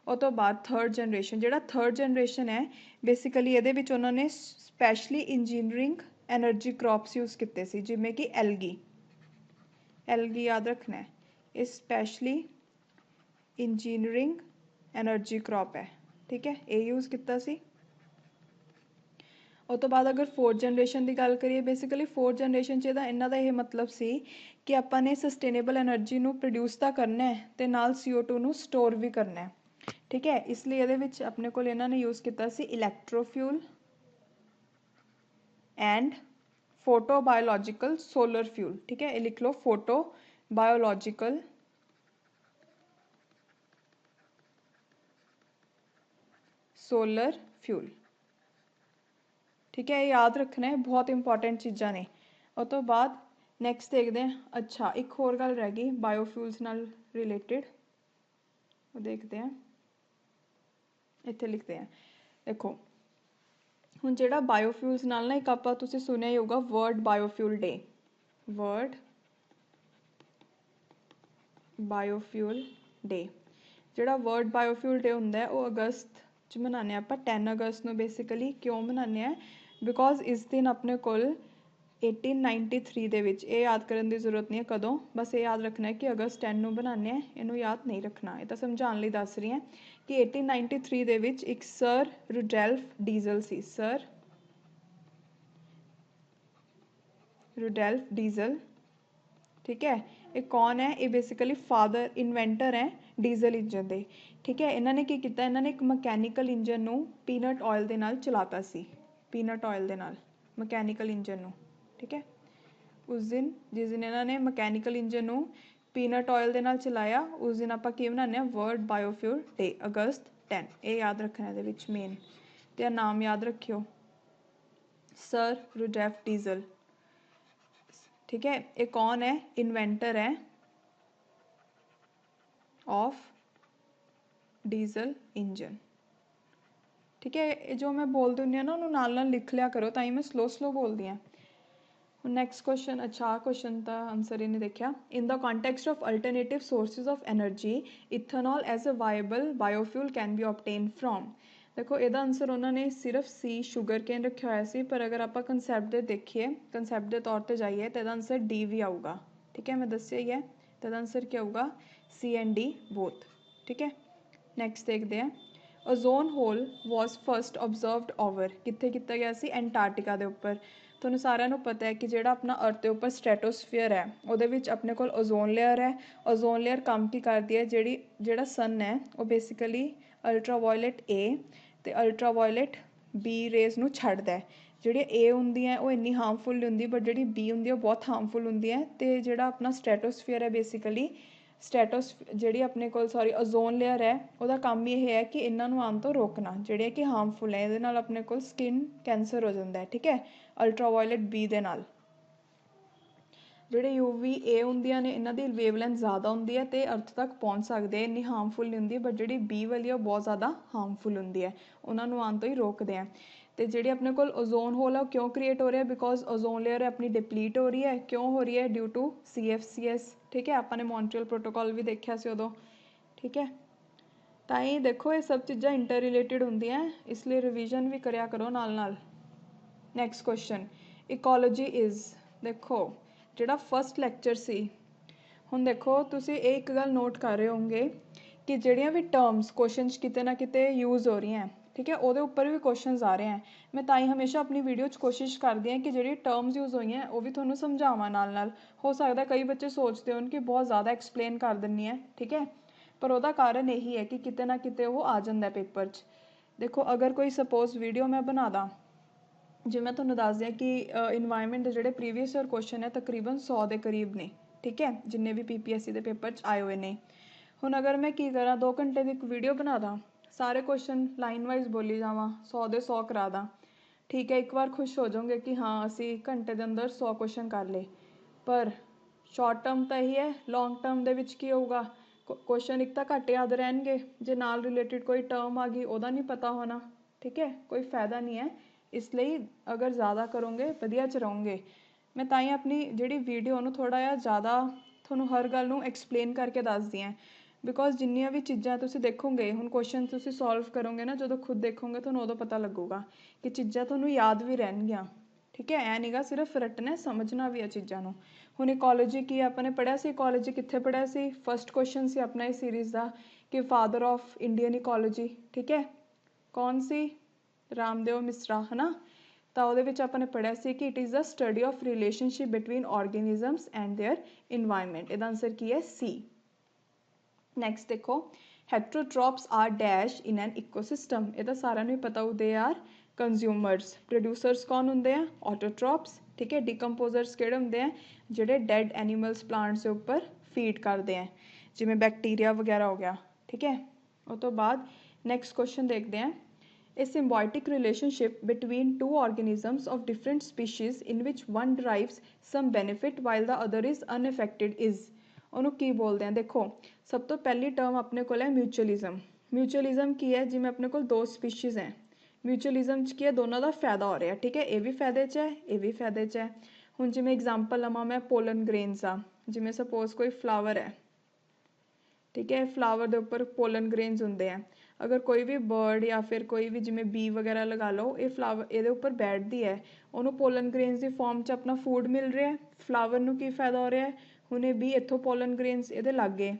S1: ਉਹ ਤੋਂ ਬਾਅਦ ਥਰਡ ਜਨਰੇਸ਼ਨ, ਜਿਹੜਾ ਥਰਡ ਜਨਰੇਸ਼ਨ ਹੈ ਬੇਸਿਕਲੀ ਇਹਦੇ ਵਿੱਚ ਉਹਨਾਂ ਨੇ specially engineering energy crops use ਕੀਤੇ ਸੀ, ਜਿਵੇਂ ਕਿ ਐਲਗੀ। ਐਲਗੀ ਯਾਦ ਰੱਖਣਾ, ਇਹ ਸਪੈਸ਼ਲੀ ਇੰਜੀਨੀਅਰਿੰਗ ਐਨਰਜੀ ਕ੍ਰੌਪ ਹੈ। ਠੀਕ ਹੈ, ਇਹ ਯੂਜ਼ ਕੀਤਾ ਸੀ। ਉਹ ਤੋਂ ਬਾਅਦ ਅਗਰ ਫੋਰਥ ਜਨਰੇਸ਼ਨ ਦੀ ਗੱਲ ਕਰੀਏ, ਬੇਸਿਕਲੀ ਫੋਰਥ ਜਨਰੇਸ਼ਨ 'ਚ ਇਹਨਾਂ ਦਾ ਇਹ ਮਤਲਬ ਸੀ ਕਿ ਆਪਾਂ ਨੇ ਸਸਟੇਨੇਬਲ ਐਨਰਜੀ ਨੂੰ ਪ੍ਰੋਡਿਊਸ ਤਾਂ ਕਰਨਾ ਹੈ ਅਤੇ ਨਾਲ CO2 ਨੂੰ ਸਟੋਰ ਵੀ ਕਰਨਾ ਹੈ। ਠੀਕ ਹੈ, ਇਸ ਲਈ ਇਹਦੇ ਵਿੱਚ ਆਪਣੇ ਕੋਲ ਇਹਨਾਂ ਨੇ ਯੂਜ਼ ਕੀਤਾ ਸੀ electrofuel and photo biological solar fuel, ठीक है, ये लिख लो फोटो बायोलॉजिकल सोलर फ्यूल, ठीक है, ये याद रखना है, बहुत इंपॉर्टेंट चीज़ां ने। और तो बाद नैक्सट देखते हैं। अच्छा एक होर गल रह गई बायोफ्यूल्स नाल रिलेटेड, देखते हैं, इत्थे लिखते हैं। देखो ਹੁਣ ਜਿਹੜਾ ਬਾਇਓਫਿਊਲਸ ਨਾਲ ਨਾ ਇੱਕ ਆਪਾਂ ਤੁਸੀਂ ਸੁਣਿਆ ਹੀ ਹੋਊਗਾ ਵਰਲਡ ਬਾਇਓਫਿਊਲ ਡੇ, ਵਰਲਡ ਬਾਇਓਫਿਊਲ ਡੇ। ਜਿਹੜਾ ਵਰਲਡ ਬਾਇਓਫਿਊਲ ਡੇ ਹੁੰਦਾ ਉਹ ਅਗਸਤ 'ਚ ਮਨਾਉਂਦੇ ਹਾਂ ਆਪਾਂ, 10 ਅਗਸਤ ਨੂੰ ਬੇਸਿਕਲੀ। ਕਿਉਂ ਮਨਾਉਂਦੇ ਹਾਂ? ਬਿਕੋਜ਼ ਇਸ ਦਿਨ ਆਪਣੇ ਕੋਲ 1893 ਦੇ ਵਿੱਚ, ਇਹ ਯਾਦ ਕਰਨ ਦੀ ਜ਼ਰੂਰਤ ਨਹੀਂ ਹੈ ਕਦੋਂ, ਬਸ ਇਹ ਯਾਦ ਰੱਖਣਾ ਹੈ ਕਿ ਅਗਸਤ 10 ਨੂੰ ਬਣਾਉਂਦੇ ਹਾਂ, ਇਹਨੂੰ ਯਾਦ ਨਹੀਂ ਰੱਖਣਾ, ਇਹ ਤਾਂ ਸਮਝਾਉਣ ਲਈ ਦੱਸ ਰਹੀ ਹਾਂ ਕਿ 1893 ਦੇ ਵਿੱਚ ਇੱਕ ਸਰ ਰੁਡੈਲਫ ਡੀਜ਼ਲ ਸੀ, ਸਰ ਰੁਡੈਲਫ ਡੀਜ਼ਲ, ठीक है। ये कौन है? ये बेसिकली फादर इन्वेंटर है ਡੀਜ਼ਲ ਇੰਜਨ ਦੇ, ਠੀਕ ਹੈ। ਇਹਨਾਂ ਨੇ ਕੀ ਕੀਤਾ, ਇਹਨਾਂ ਨੇ ਇੱਕ ਮਕੈਨੀਕਲ ਇੰਜਨ ਨੂੰ ਪੀਨਟ ਆਇਲ ਦੇ ਨਾਲ ਚਲਾਤਾ ਸੀ, ਪੀਨਟ ਆਇਲ ਦੇ ਨਾਲ ਮਕੈਨੀਕਲ ਇੰਜਨ ਨੂੰ, ਠੀਕ ਹੈ। ਉਸ ਦਿਨ ਜਿਸ ਦਿਨ ਇਹਨਾਂ ਨੇ ਮਕੈਨੀਕਲ ਇੰਜਨ ਨੂੰ ਪੀਨਟ ਆਇਲ ਦੇ ਨਾਲ ਚਲਾਇਆ, ਉਸ ਦਿਨ ਆਪਾਂ ਕੀ ਬਣਾਉਂਦੇ ਹਾਂ? ਵਰਲਡ ਬਾਇਓਫਿਊਲ ਡੇ, ਅਗਸਤ 10। ਇਹ ਯਾਦ ਰੱਖਣਾ ਇਹਦੇ ਵਿੱਚ ਮੇਨ, ਤੇ ਨਾਮ ਯਾਦ ਰੱਖਿਓ, ਸਰ ਰੁਡੈਲਫ ਡੀਜ਼ਲ, ठीक है। ये कौन है? इन्वेंटर है ऑफ डीजल इंजन, ठीक है। जो मैं बोलती हूँ ना उन्होंने नाल नाल लिख लिया करो, ताई मैं स्लो बोलती हूँ। नैक्सट क्वेश्चन, अच्छा क्वेश्चन का आंसर ही नहीं देखा। In the context of alternative sources of energy ethanol as a viable biofuel can be obtain from. देखो ਇਹਦਾ ਆਨਸਰ ਉਹਨਾਂ ਨੇ ਸਿਰਫ ਸੀ ਸ਼ੂਗਰ ਕੇਨ ਰੱਖਿਆ ਹੋਇਆ ਸੀ, ਪਰ ਅਗਰ ਆਪਾਂ ਕਨਸੈਪਟ ਦੇ ਦੇਖੀਏ, ਕਨਸੈਪਟ ਦੇ ਤੌਰ ਤੇ ਜਾਈਏ ਤਾਂ ਇਹਦਾ ਆਨਸਰ ਡੀ ਵੀ ਆਊਗਾ, ਠੀਕ ਹੈ। ਮੈਂ ਦੱਸਿਆ ਹੀ ਹੈ, ਤਾਂ ਇਹਦਾ ਆਨਸਰ ਕੀ ਆਊਗਾ? ਸੀ ਐਂਡ ਡੀ ਬੋਥ, ਠੀਕ ਹੈ। ਨੈਕਸਟ ਦੇਖਦੇ ਹਾਂ। ਓਜ਼ੋਨ ਹੋਲ ਵਾਜ਼ ਫਸਟ ਓਬਜ਼ਰਵਡ ਓਵਰ, ਕਿੱਥੇ ਕੀਤਾ ਗਿਆ ਸੀ? ਐਂਟਾਰਕਟਿਕਾ ਦੇ ਉੱਪਰ। ਤੁਹਾਨੂੰ ਸਾਰਿਆਂ ਨੂੰ ਪਤਾ ਹੈ ਕਿ ਜਿਹੜਾ ਆਪਣਾ ਅਰਥ ਦੇ ਉੱਪਰ ਸਟ੍ਰੈਟੋਸਫੀਅਰ ਹੈ, ਉਹਦੇ ਵਿੱਚ ਆਪਣੇ ਕੋਲ ਓਜ਼ੋਨ ਲੇਅਰ ਹੈ। ਓਜ਼ੋਨ ਲੇਅਰ ਕੰਮ ਕੀ ਕਰਦੀ ਹੈ? ਜਿਹੜਾ ਸਨ ਹੈ ਉਹ ਬੇਸਿਕਲੀ ਅਲਟਰਾਵਾਇਲਟ ਏ ਤੇ ਅਲਟਰਾਵਾਇਲਟ ਬੀ ਰੇਜ਼ ਨੂੰ ਛੱਡਦਾ ਹੈ। ਜਿਹੜੀ ਏ ਹੁੰਦੀ ਹੈ ਉਹ ਇੰਨੀ ਹਾਰਮਫੁਲ ਨਹੀਂ ਹੁੰਦੀ, ਬਟ ਜਿਹੜੀ ਬੀ ਹੁੰਦੀ ਹੈ ਉਹ ਬਹੁਤ ਹਾਰਮਫੁਲ ਹੁੰਦੀ ਹੈ। ਅਤੇ ਜਿਹੜਾ ਆਪਣਾ ਸਟ੍ਰੈਟੋਸਫੀਅਰ ਹੈ ਬੇਸਿਕਲੀ ਜਿਹੜੀ ਆਪਣੇ ਕੋਲ ਓਜ਼ੋਨ ਲੇਅਰ ਹੈ, ਉਹਦਾ ਕੰਮ ਹੀ ਇਹ ਹੈ ਕਿ ਇਹਨਾਂ ਨੂੰ ਆਉਣ ਤੋਂ ਰੋਕਣਾ, ਜਿਹੜੇ ਕਿ ਹਾਰਮਫੁਲ ਹੈ। ਇਹਦੇ ਨਾਲ ਆਪਣੇ ਕੋਲ ਸਕਿਨ ਕੈਂਸਰ ਹੋ ਜਾਂਦਾ ਹੈ, ਠੀਕ ਹੈ, ਅਲਟਰਾਵਾਇਲਟ ਬੀ ਦੇ ਨਾਲ। ਜਿਹੜੇ UV ਏ ਹੁੰਦੀਆਂ ਨੇ ਇਹਨਾਂ ਦੀ ਵੇਵਲੈਂਥ ਜ਼ਿਆਦਾ ਹੁੰਦੀ ਹੈ ਅਤੇ ਅਰਥ ਤੱਕ ਪਹੁੰਚ ਸਕਦੇ, ਇੰਨੀ ਹਾਰਮਫੁਲ ਨਹੀਂ ਹੁੰਦੀ, ਬਟ ਜਿਹੜੀ ਬੀ ਵਾਲੀ ਉਹ ਬਹੁਤ ਜ਼ਿਆਦਾ ਹਾਰਮਫੁਲ ਹੁੰਦੀ ਹੈ, ਉਹਨਾਂ ਨੂੰ ਆਉਣ ਤੋਂ ਹੀ ਰੋਕਦੇ ਆ। ਅਤੇ ਜਿਹੜੀ ਆਪਣੇ ਕੋਲ ਓਜ਼ੋਨ ਹੋਲ ਆ ਉਹ ਕਿਉਂ ਕ੍ਰੀਏਟ ਹੋ ਰਿਹਾ? ਬਿਕੋਜ਼ ਓਜ਼ੋਨ ਲੇਅਰ ਆਪਣੀ ਡਿਪਲੀਟ ਹੋ ਰਹੀ ਹੈ। ਕਿਉਂ ਹੋ ਰਹੀ ਹੈ? ਡਿਊ ਟੂ CFCS, ਠੀਕ ਹੈ। ਆਪਾਂ ਨੇ ਮੌਂਟਰੀਅਲ ਪ੍ਰੋਟੋਕੋਲ ਵੀ ਦੇਖਿਆ ਸੀ ਉਦੋਂ, ਠੀਕ ਹੈ। ਤਾਂ ਹੀ ਦੇਖੋ ਇਹ ਸਭ ਚੀਜ਼ਾਂ ਇੰਟਰ ਰਿਲੇਟਿਡ ਹੁੰਦੀਆਂ, ਇਸ ਲਈ ਰਿਵੀਜ਼ਨ ਵੀ ਕਰਿਆ ਕਰੋ ਨਾਲ ਨਾਲ। ਨੈਕਸਟ ਕੁਐਸਚਨ, ਇਕੋਲੋਜੀ ਇਜ਼, ਦੇਖੋ ਜਿਹੜਾ ਫਸਟ ਲੈਕਚਰ ਸੀ, ਹੁਣ ਦੇਖੋ ਤੁਸੀਂ ਇਹ ਇੱਕ ਗੱਲ ਨੋਟ ਕਰ ਰਹੇ ਹੋਵੋਗੇ ਕਿ ਜਿਹੜੀਆਂ ਵੀ ਟਰਮਸ ਕੁਐਸਚਨ 'ਚ ਕਿਤੇ ਨਾ ਕਿਤੇ ਯੂਜ਼ ਹੋ ਰਹੀਆਂ, ਠੀਕ ਹੈ, ਉਹਦੇ ਉੱਪਰ ਵੀ ਕੁਐਸਚਨਸ ਆ ਰਹੇ ਹੈ। ਮੈਂ ਤਾਂ ਹੀ ਹਮੇਸ਼ਾ ਆਪਣੀ ਵੀਡੀਓ 'ਚ ਕੋਸ਼ਿਸ਼ ਕਰਦੀ ਹਾਂ ਕਿ ਜਿਹੜੀ ਟਰਮਸ ਯੂਜ਼ ਹੋਈਆਂ ਉਹ ਵੀ ਤੁਹਾਨੂੰ ਸਮਝਾਵਾਂ ਨਾਲ ਨਾਲ। ਹੋ ਸਕਦਾ ਕਈ ਬੱਚੇ ਸੋਚਦੇ ਹੋਣ ਕਿ ਬਹੁਤ ਜ਼ਿਆਦਾ ਐਕਸਪਲੇਨ ਕਰ ਦਿੰਦੀ ਹੈ, ਠੀਕ ਹੈ, ਪਰ ਉਹਦਾ ਕਾਰਨ ਇਹੀ ਹੈ ਕਿ ਕਿਤੇ ਨਾ ਕਿਤੇ ਉਹ ਆ ਜਾਂਦਾ ਪੇਪਰ 'ਚ। ਦੇਖੋ ਅਗਰ ਕੋਈ ਸਪੋਜ਼ ਵੀਡੀਓ ਮੈਂ ਬਣਾ ਦਾਂ, ਜਿਵੇਂ ਮੈਂ ਤੁਹਾਨੂੰ ਦੱਸਦੀ ਹਾਂ ਕਿ ਇਨਵਾਇਰਮੈਂਟ ਦੇ ਜਿਹੜੇ ਪ੍ਰੀਵੀਅਸ ਈਅਰ ਕੁਐਸਚਨ ਹੈ ਤਕਰੀਬਨ 100 ਦੇ ਕਰੀਬ ਨੇ, ਠੀਕ ਹੈ, ਜਿੰਨੇ ਵੀ PPSC ਦੇ ਪੇਪਰ 'ਚ ਆਏ ਹੋਏ ਨੇ। ਹੁਣ ਅਗਰ ਮੈਂ ਕੀ ਕਰਾਂ, 2 ਘੰਟੇ ਦੀ ਇੱਕ ਵੀਡੀਓ ਬਣਾ ਦਾਂ, ਸਾਰੇ ਕੁਐਸਚਨ ਲਾਈਨ ਵਾਈਜ਼ ਬੋਲੀ ਜਾਵਾਂ, 100 ਦੇ 100 ਕਰਾ ਦਾਂ, ਠੀਕ ਹੈ, ਇੱਕ ਵਾਰ ਖੁਸ਼ ਹੋ ਜਾਓਗੇ ਕਿ ਹਾਂ ਅਸੀਂ ਘੰਟੇ ਦੇ ਅੰਦਰ 100 ਕੁਐਸਚਨ ਕਰ ਲਏ। ਪਰ ਸ਼ਾਰਟ ਟਰਮ ਤਾਂ ਇਹੀ ਹੈ, ਲੌਂਗ ਟਰਮ ਦੇ ਵਿੱਚ ਕੀ ਹੋਊਗਾ? ਕੁਐਸਚਨ ਇੱਕ ਤਾਂ ਘੱਟ ਯਾਦ ਰਹਿਣਗੇ, ਜੇ ਨਾਲ ਰਿਲੇਟਿਡ ਕੋਈ ਟਰਮ ਆ ਗਈ ਉਹਦਾ ਨਹੀਂ ਪਤਾ ਹੋਣਾ, ਠੀਕ ਹੈ, ਕੋਈ ਫਾਇਦਾ ਨਹੀਂ ਹੈ। ਇਸ ਲਈ ਅਗਰ ਜ਼ਿਆਦਾ ਕਰੋਗੇ ਵਧੀਆ 'ਚ ਰਹੋਗੇ। ਮੈਂ ਤਾਂ ਹੀ ਆਪਣੀ ਜਿਹੜੀ ਵੀਡੀਓ ਉਹਨੂੰ ਥੋੜ੍ਹਾ ਜਿਹਾ ਜ਼ਿਆਦਾ ਤੁਹਾਨੂੰ ਹਰ ਗੱਲ ਨੂੰ ਐਕਸਪਲੇਨ ਕਰਕੇ ਦੱਸਦੀ ਹਾਂ, ਬਿਕੋਜ਼ ਜਿੰਨੀਆਂ ਵੀ ਚੀਜ਼ਾਂ ਤੁਸੀਂ ਦੇਖੋਗੇ, ਹੁਣ ਕੁਐਸਚਨ ਤੁਸੀਂ ਸੋਲਵ ਕਰੋਗੇ ਨਾ, ਜਦੋਂ ਖੁਦ ਦੇਖੋਗੇ ਤੁਹਾਨੂੰ ਉਦੋਂ ਪਤਾ ਲੱਗੂਗਾ ਕਿ ਚੀਜ਼ਾਂ ਤੁਹਾਨੂੰ ਯਾਦ ਵੀ ਰਹਿਣਗੀਆਂ, ਠੀਕ ਹੈ। ਐ ਨੀਗਾ ਸਿਰਫ ਰੱਟਣਾ, ਸਮਝਣਾ ਵੀ ਆ ਚੀਜ਼ਾਂ ਨੂੰ। ਹੁਣ ਇਕੋਲੋਜੀ ਕੀ ਆਪਾਂ ਨੇ ਪੜ੍ਹਿਆ ਸੀ? ਇਕੋਲੋਜੀ ਕਿੱਥੇ ਪੜ੍ਹਿਆ ਸੀ? ਫਸਟ ਕੁਐਸਚਨ ਸੀ ਆਪਣਾ ਇਸ ਸੀਰੀਜ਼ ਦਾ ਕਿ ਫਾਦਰ ਆਫ ਇੰਡੀਅਨ ਇਕੋਲੋਜੀ, ਠੀਕ ਹੈ, ਕੌਣ ਸੀ? ਰਾਮਦੇਵ ਮਿਸਰਾ, ਹੈ ਨਾ। ਤਾਂ ਉਹਦੇ ਵਿੱਚ ਆਪਾਂ ਨੇ ਪੜ੍ਹਿਆ ਸੀ ਕਿ it is the study of relationship between organisms and their environment. ਇਹਦਾ ਆਨਸਰ ਕੀ ਹੈ? ਸੀ। ਨੈਕਸਟ ਦੇਖੋ, heterotrophs are dash in an ecosystem. ਇਹ ਤਾਂ ਸਾਰਿਆਂ ਨੂੰ ਹੀ ਪਤਾ, ਦੇ ਆਰ ਕੰਜ਼ਿਊਮਰਸ। ਪ੍ਰੋਡਿਊਸਰਸ ਕੌਣ ਹੁੰਦੇ ਆ? ਆਟੋਟ੍ਰੋਪਸ। ठीक है। डिकम्पोजर्स किहड़े हुंदे हैं, जिहड़े डेड एनीमल्स प्लांट्स के उपर फीड करते हैं, जिवें बैक्टीरिया वगैरह हो गया, ठीक है। उस तो बाद नैक्सट क्वेश्चन देखते हैं, ए symbiotic relationship between two organisms of different species in which one derives some benefit while the other is unaffected is ਉਹਨੂੰ ਕੀ ਬੋਲਦੇ हैं। देखो सब तो पहली टर्म अपने को है म्यूचुअलिज्म। म्यूचुअलिज्म की है, जिवें अपने को दो स्पीशीज़ हैं, म्यूचुअलिज्म च की है, दोनों का फायदा हो रहा है, ठीक है। ये भी फायदे च है, ये भी फायदे च है। हुण जिवें एग्जाम्पल लवां मैं पोलन ग्रेन्स आ, जिवें सपोज कोई फ्लावर है, ठीक है, फ्लावर के उपर पोलन ग्रेन्स होंगे हैं। अगर कोई भी बर्ड या फिर कोई भी जिमें बी वगैरह लगा लो, ये फ्लावर ये उपर बैठती है, उन्होंने पोलन ग्रेन्स की फॉर्म च अपना फूड मिल रहा है। फ्लावर नूं की फायदा हो रहा है, हुणे बी इत्थों पोलन ग्रेन्स ये लागे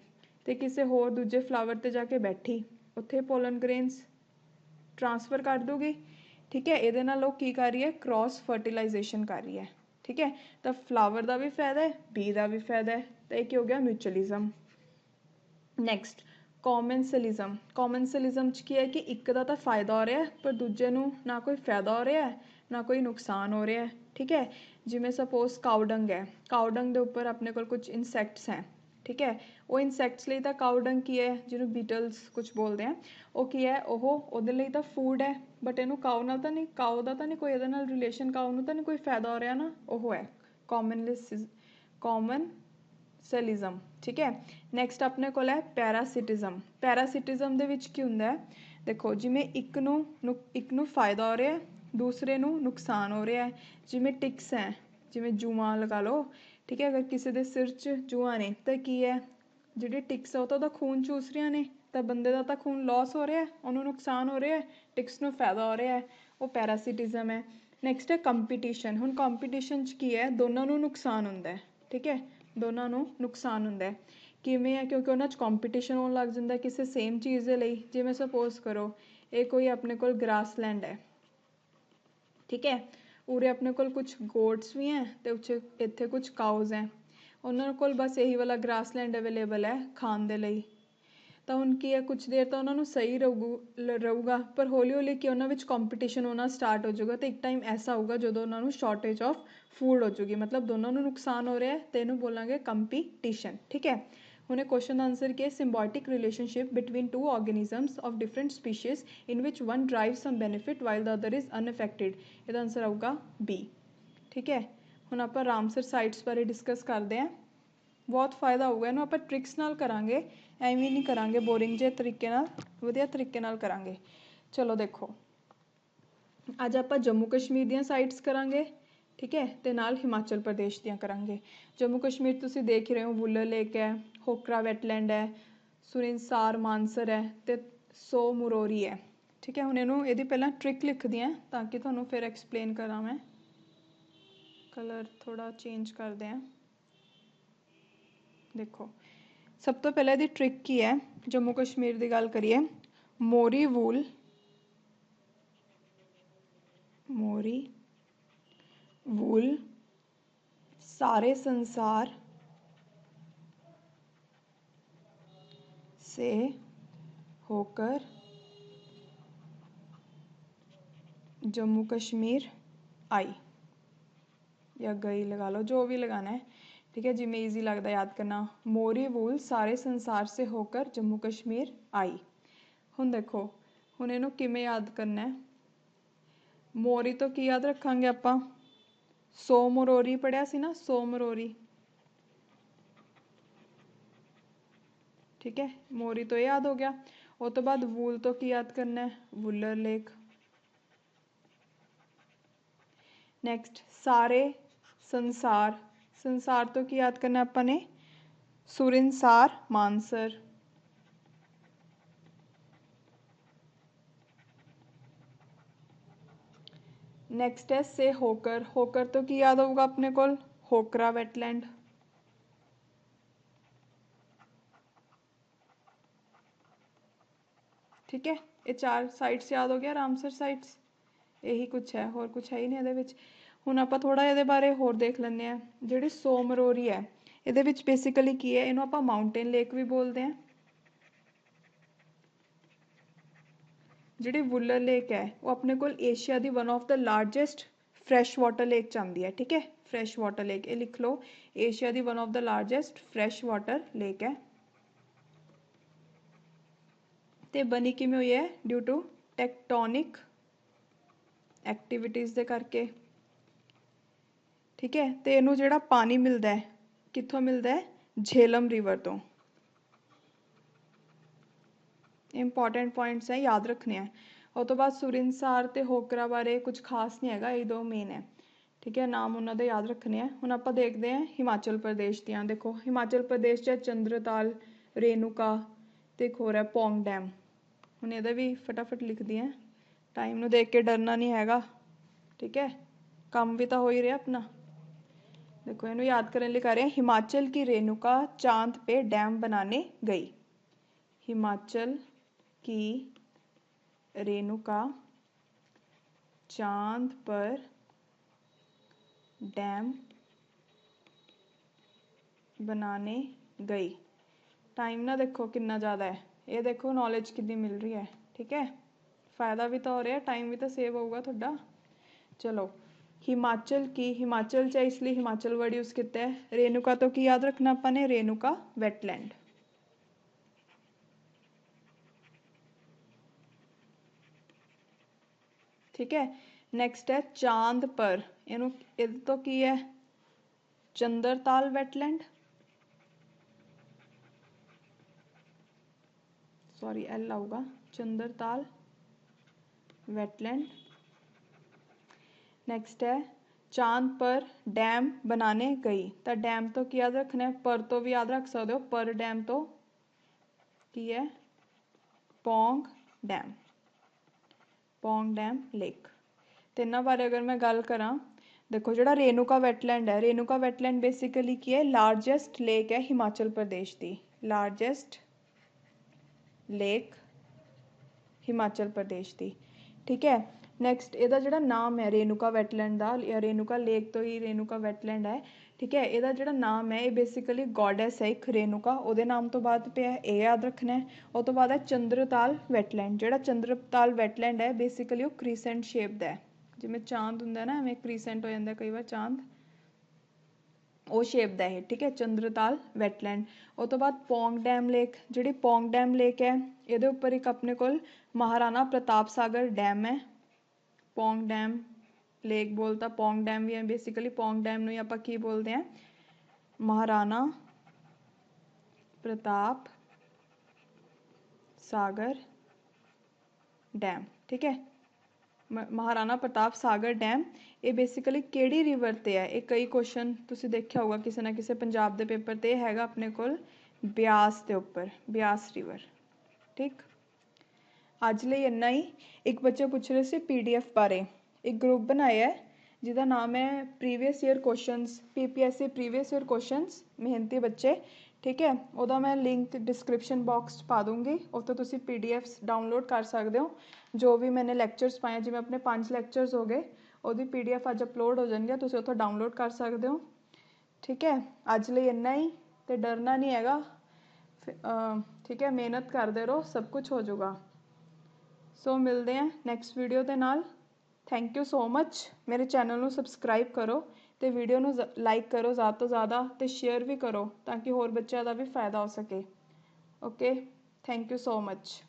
S1: तो किसी होर दूजे फ्लावर ते जाके बैठी, उत्थे पोलन ग्रेन्स ट्रांसफर कर दूगी, ठीक है। ये नाल की कर रही है, क्रॉस फर्टिलाइजेशन कर रही है, ठीक है। तो फ्लावर का भी फायदा है, बी का भी फायदा है, तो ये हो गया म्यूचुअलिज्म। नैक्सट कॉमनसलिज्म। कॉमनसलिज्म च की है कि एक का तो फायदा हो रहा है पर दूजे नूं ना कोई फायदा हो रहा है ना कोई नुकसान हो रहा है, ठीक है। जिमें सपोज काउडंग है, काउडंग के उपर अपने को कुछ इंसैक्ट्स हैं, ठीक है। वो इंसैक्ट्स लिए तो काउडंग की है, जिन्होंने बीटल्स कुछ बोलते हैं, वो की है, ਉਹਦੇ ਲਈ ਤਾਂ फूड है, बट इनू काउ नाल तो नहीं, काउ का तो नहीं कोई ਇਹਦੇ ਨਾਲ रिलेशन, काउ ਨੂੰ तो नहीं कोई फायदा हो रहा ना, वो है कॉमनसलिज्म, ठीक है। नैक्सट अपने को है पैरासिटिज्म। पैरासिटिज्म के की होंगे, देखो जिमें एक नू फायदा हो रहा है, दूसरे नू नुकसान हो रहा है। जिमें टिक्स हैं, जिमें जूआं लगा लो, ठीक है, अगर किसी के सिर च जूआं ने तो की है, जिहड़ी टिक्स है वो तो खून चूस रही ने, तो बंदे का तो खून लॉस हो रहा है, उन्होंने नुकसान हो रहा है, टिक्स नू फायदा हो रहा है, वो पैरासिटिज्म है। नैक्सट है कंपीटीशन। हुण कंपीटीशन च की है, दोनों नू नुकसान होंदा है, ठीक है, दोनों नू नुकसान होंदा है। किवें है, क्योंकि उन्हां च कंपीटीशन होने लग जाता है किसी सेम चीज़ के लिए। जिवें सपोज करो ये कोई अपने को ग्रासलैंड है, ठीक है, उरे अपने को कुछ गोट्स भी हैं तो इत्थे कुछ काउज हैं, उन्होंने को बस यही वाला ग्रासलैंड अवेलेबल है खाने के लिए। तो हुण की है, कुछ देर तो उन्होंने सही रहूगा, पर हौली हौली कि उन्होंने कंपीटीशन होना स्टार्ट हो जाएगा, तो एक टाइम ऐसा होगा जो उन्होंने शॉर्टेज ऑफ फूड हो जाएगी, मतलब दोनों को नुकसान हो रहा है, तो इन्हूं बोलांगे कंपीटीशन, ठीक है। हुणे क्वेश्चन आंसर की है, symbiotic relationship between two organisms of different species in which one drive some benefit while the other is unaffected. इसका आंसर आऊगा बी, ठीक है। हुण आपां रामसर साइट्स बारे डिस्कस करते हैं, बहुत फायदा होगा, इन्हूं आपां ट्रिक्स नाल करांगे, एवें नहीं करांगे बोरिंग जे तरीके नाल, वधिया तरीके नाल करांगे। चलो देखो अज आपां जम्मू कश्मीर दीयां साइट्स करांगे, ठीक है, ते नाल हिमाचल प्रदेश दीयां करांगे। जम्मू कश्मीर तुसीं देख ही रहे हो, वुलर लेक है, होकरा वैटलैंड है, सुरिंसार मानसर है, ते सो मुरोरी है, ठीक है। हुण इहनूं इहदी पहलां ट्रिक लिखदी हां ताकि तुहानूं फिर एक्सप्लेन करा मैं। कलर थोड़ा चेंज करते हैं। देखो सब तो पहले दी ट्रिक की है, जम्मू कश्मीर की गल करिए, मोरी वूल, मोरी वूल सारे संसार से होकर जम्मू कश्मीर आई, या गई लगा लो, जो भी लगाना है, ठीक है, जिमें ईजी लगता याद करना। मोरी वूल सारे संसार से होकर जम्मू कश्मीर आई। हुण देखो हुण इहनूं किवें याद करना है, मोरी तो की याद रखांगे आपां, सो मुरोरी पढ़िया सी ना, सो मुरोरी, ठीक है, मोरी तो याद हो गया। वो तो बाद वूल तो की याद करना है, वुलर लेक। नैक्सट सारे संसार, संसार तो की याद करना आपां ने, सुरिंसार मानसर। नैक्सट है से होकर, होकर तो की याद होगा अपने को, होकरा वैटलैंड, ठीक है। ये चार साइट्स याद हो गया, रामसर साइट्स, यही कुछ है, होर कुछ है ही नहीं ये। हुण आपां थोड़ा ये बारे होर देख लैंदे हैं। जिहड़ी सो मरोरी है, ये बेसिकली की है, इहनूं आपां माउंटेन लेक भी बोलते हैं। जिहड़ी वुलर लेक है वो अपने को एशिया की one of the largest fresh water lake च आंदी है, ठीक है। फ्रैश वाटर लेक ये लिख लो, एशिया दी one of the largest fresh water lake है। ते बनी किवें हुई है? ड्यू टू टैक्टोनिक एक्टिविटीज़ दे करके, ठीक है। तो इनू जिहड़ा पानी मिलता है कित्थों मिलता है? झेलम रिवर तो। इंपॉर्टेंट पॉइंट्स हैं, याद रखने हैं। और तो बाद सुरिनसार ते होकरा बारे कुछ खास नहीं है, ये दो मेन है, ठीक है। नाम उन्होंने याद रखने हैं। हुण आपां देखते हैं हिमाचल प्रदेश दियां। देखो हिमाचल प्रदेश च चंद्रताल, रेणुका ते एक होर है पौंग डैम। हुण इहदा भी फटाफट लिखदी हैं, टाइम नूं देख के डरना नहीं हैगा, ठीक है। काम भी तो हो ही रहा अपना। देखो इन्हू याद करने लिए कह रहे हैं, हिमाचल की रेणुका चांद पे डैम बनाने गई। हिमाचल की रेणुका चांद पर डैम बनाने गई। टाइम ना देखो कितना ज़्यादा है, ये देखो नॉलेज कितनी मिल रही है, ठीक है। फ़ायदा भी तो हो रहा है, टाइम भी तो सेव होगा थोड़ा। चलो हिमाचल की, हिमाचल च इसलिए हिमाचल वर्ड यूज़ किया है। रेणुका तो की याद रखना अपन ने? रेणुका वेटलैंड, ठीक है। नैक्सट है चांद पर, इनू तो की है? चंद्रताल वेटलैंड, सॉरी एल आऊगा, चंद्रताल वेटलैंड। नेक्स्ट है चांद पर डैम बनाने गई, तो डैम तो की याद रखना है? पर तो भी याद रख सकते हो, पर डैम तो की है? Pong dam, Pong dam lake. तो इन्होंने बारे अगर मैं गल करा, देखो जो रेणुका वेटलैंड है, रेणुका वेटलैंड बेसिकली की है? लार्जेस्ट लेक है हिमाचल प्रदेश की, लार्जेस्ट लेक हिमाचल प्रदेश की, ठीक है। नैक्सट ਇਹਦਾ ਜਿਹੜਾ नाम है रेणुका वेटलैंड का, या रेणुका लेक तो ही रेणुका वेटलैंड है, ठीक है। ਇਹਦਾ ਜਿਹੜਾ नाम है ये बेसिकली गॉडेस है एक रेणुका, ਉਹਦੇ नाम तो बाद पे है, ये याद रखना है। और तो बाद है चंद्रताल वेटलैंड, ਜਿਹੜਾ चंद्रताल वेटलैंड है बेसिकली वो क्रीसेंट शेप ਦਾ है, जिवें चांद हुंदा ना एवें क्रीसेंट हो जाता कई बार चांद, वो शेप का है, ठीक है। चंद्रताल वेटलैंड। और तो बाद पौंग डैम लेक, जी पौंग डैम लेक है ये उपर एक अपने को महाराणा प्रताप सागर डैम है। पौंग डैम लेक बोलता, पौंग डैम भी है बेसिकली, पौंग डैम नूं आपां की बोलते हैं? महाराणा प्रताप सागर डैम, ठीक है। महाराणा प्रताप सागर डैम ये बेसिकली किहड़ी रिवर ते है? ये कई क्वेश्चन तुसीं देखिया होगा किसी ना किसी पंजाब दे पेपर ते हैगा अपने कोल, ब्यास के उपर, ब्यास रिवर, ठीक। अज लई इन्ना ही। एक बच्चे पूछ रहे थे PDF बारे, एक ग्रुप बनाया है जिसका नाम है previous year questions, PPSC previous year questions, मेहनती बच्चे, ठीक है। वह मैं लिंक डिस्क्रिप्शन बॉक्स पा दूँगी, उत्तों तुसीं PDFs डाउनलोड कर सकते हो। जो भी मैंने लैक्चर्स पाए, जिवें अपने 5 लैक्चर्स हो गए, ਉਹਦੀ PDF अज अपलोड हो जाएगी, तुसीं उत्थों डाउनलोड कर सकते हो, ठीक है। अज लई इन्ना ही, तो डरना नहीं हैगा, ठीक है। मेहनत करते रहो, सब कुछ हो जाऊगा। सो मिलते हैं नैक्सट वीडियो के नाल। Thank you so much. मेरे चैनल को सबसक्राइब करो, तो वीडियो को लाइक करो ज़्यादा तो ज़्यादा, तो शेयर भी करो ताकि होर बच्चों का भी फायदा हो सके। Okay, thank you so much.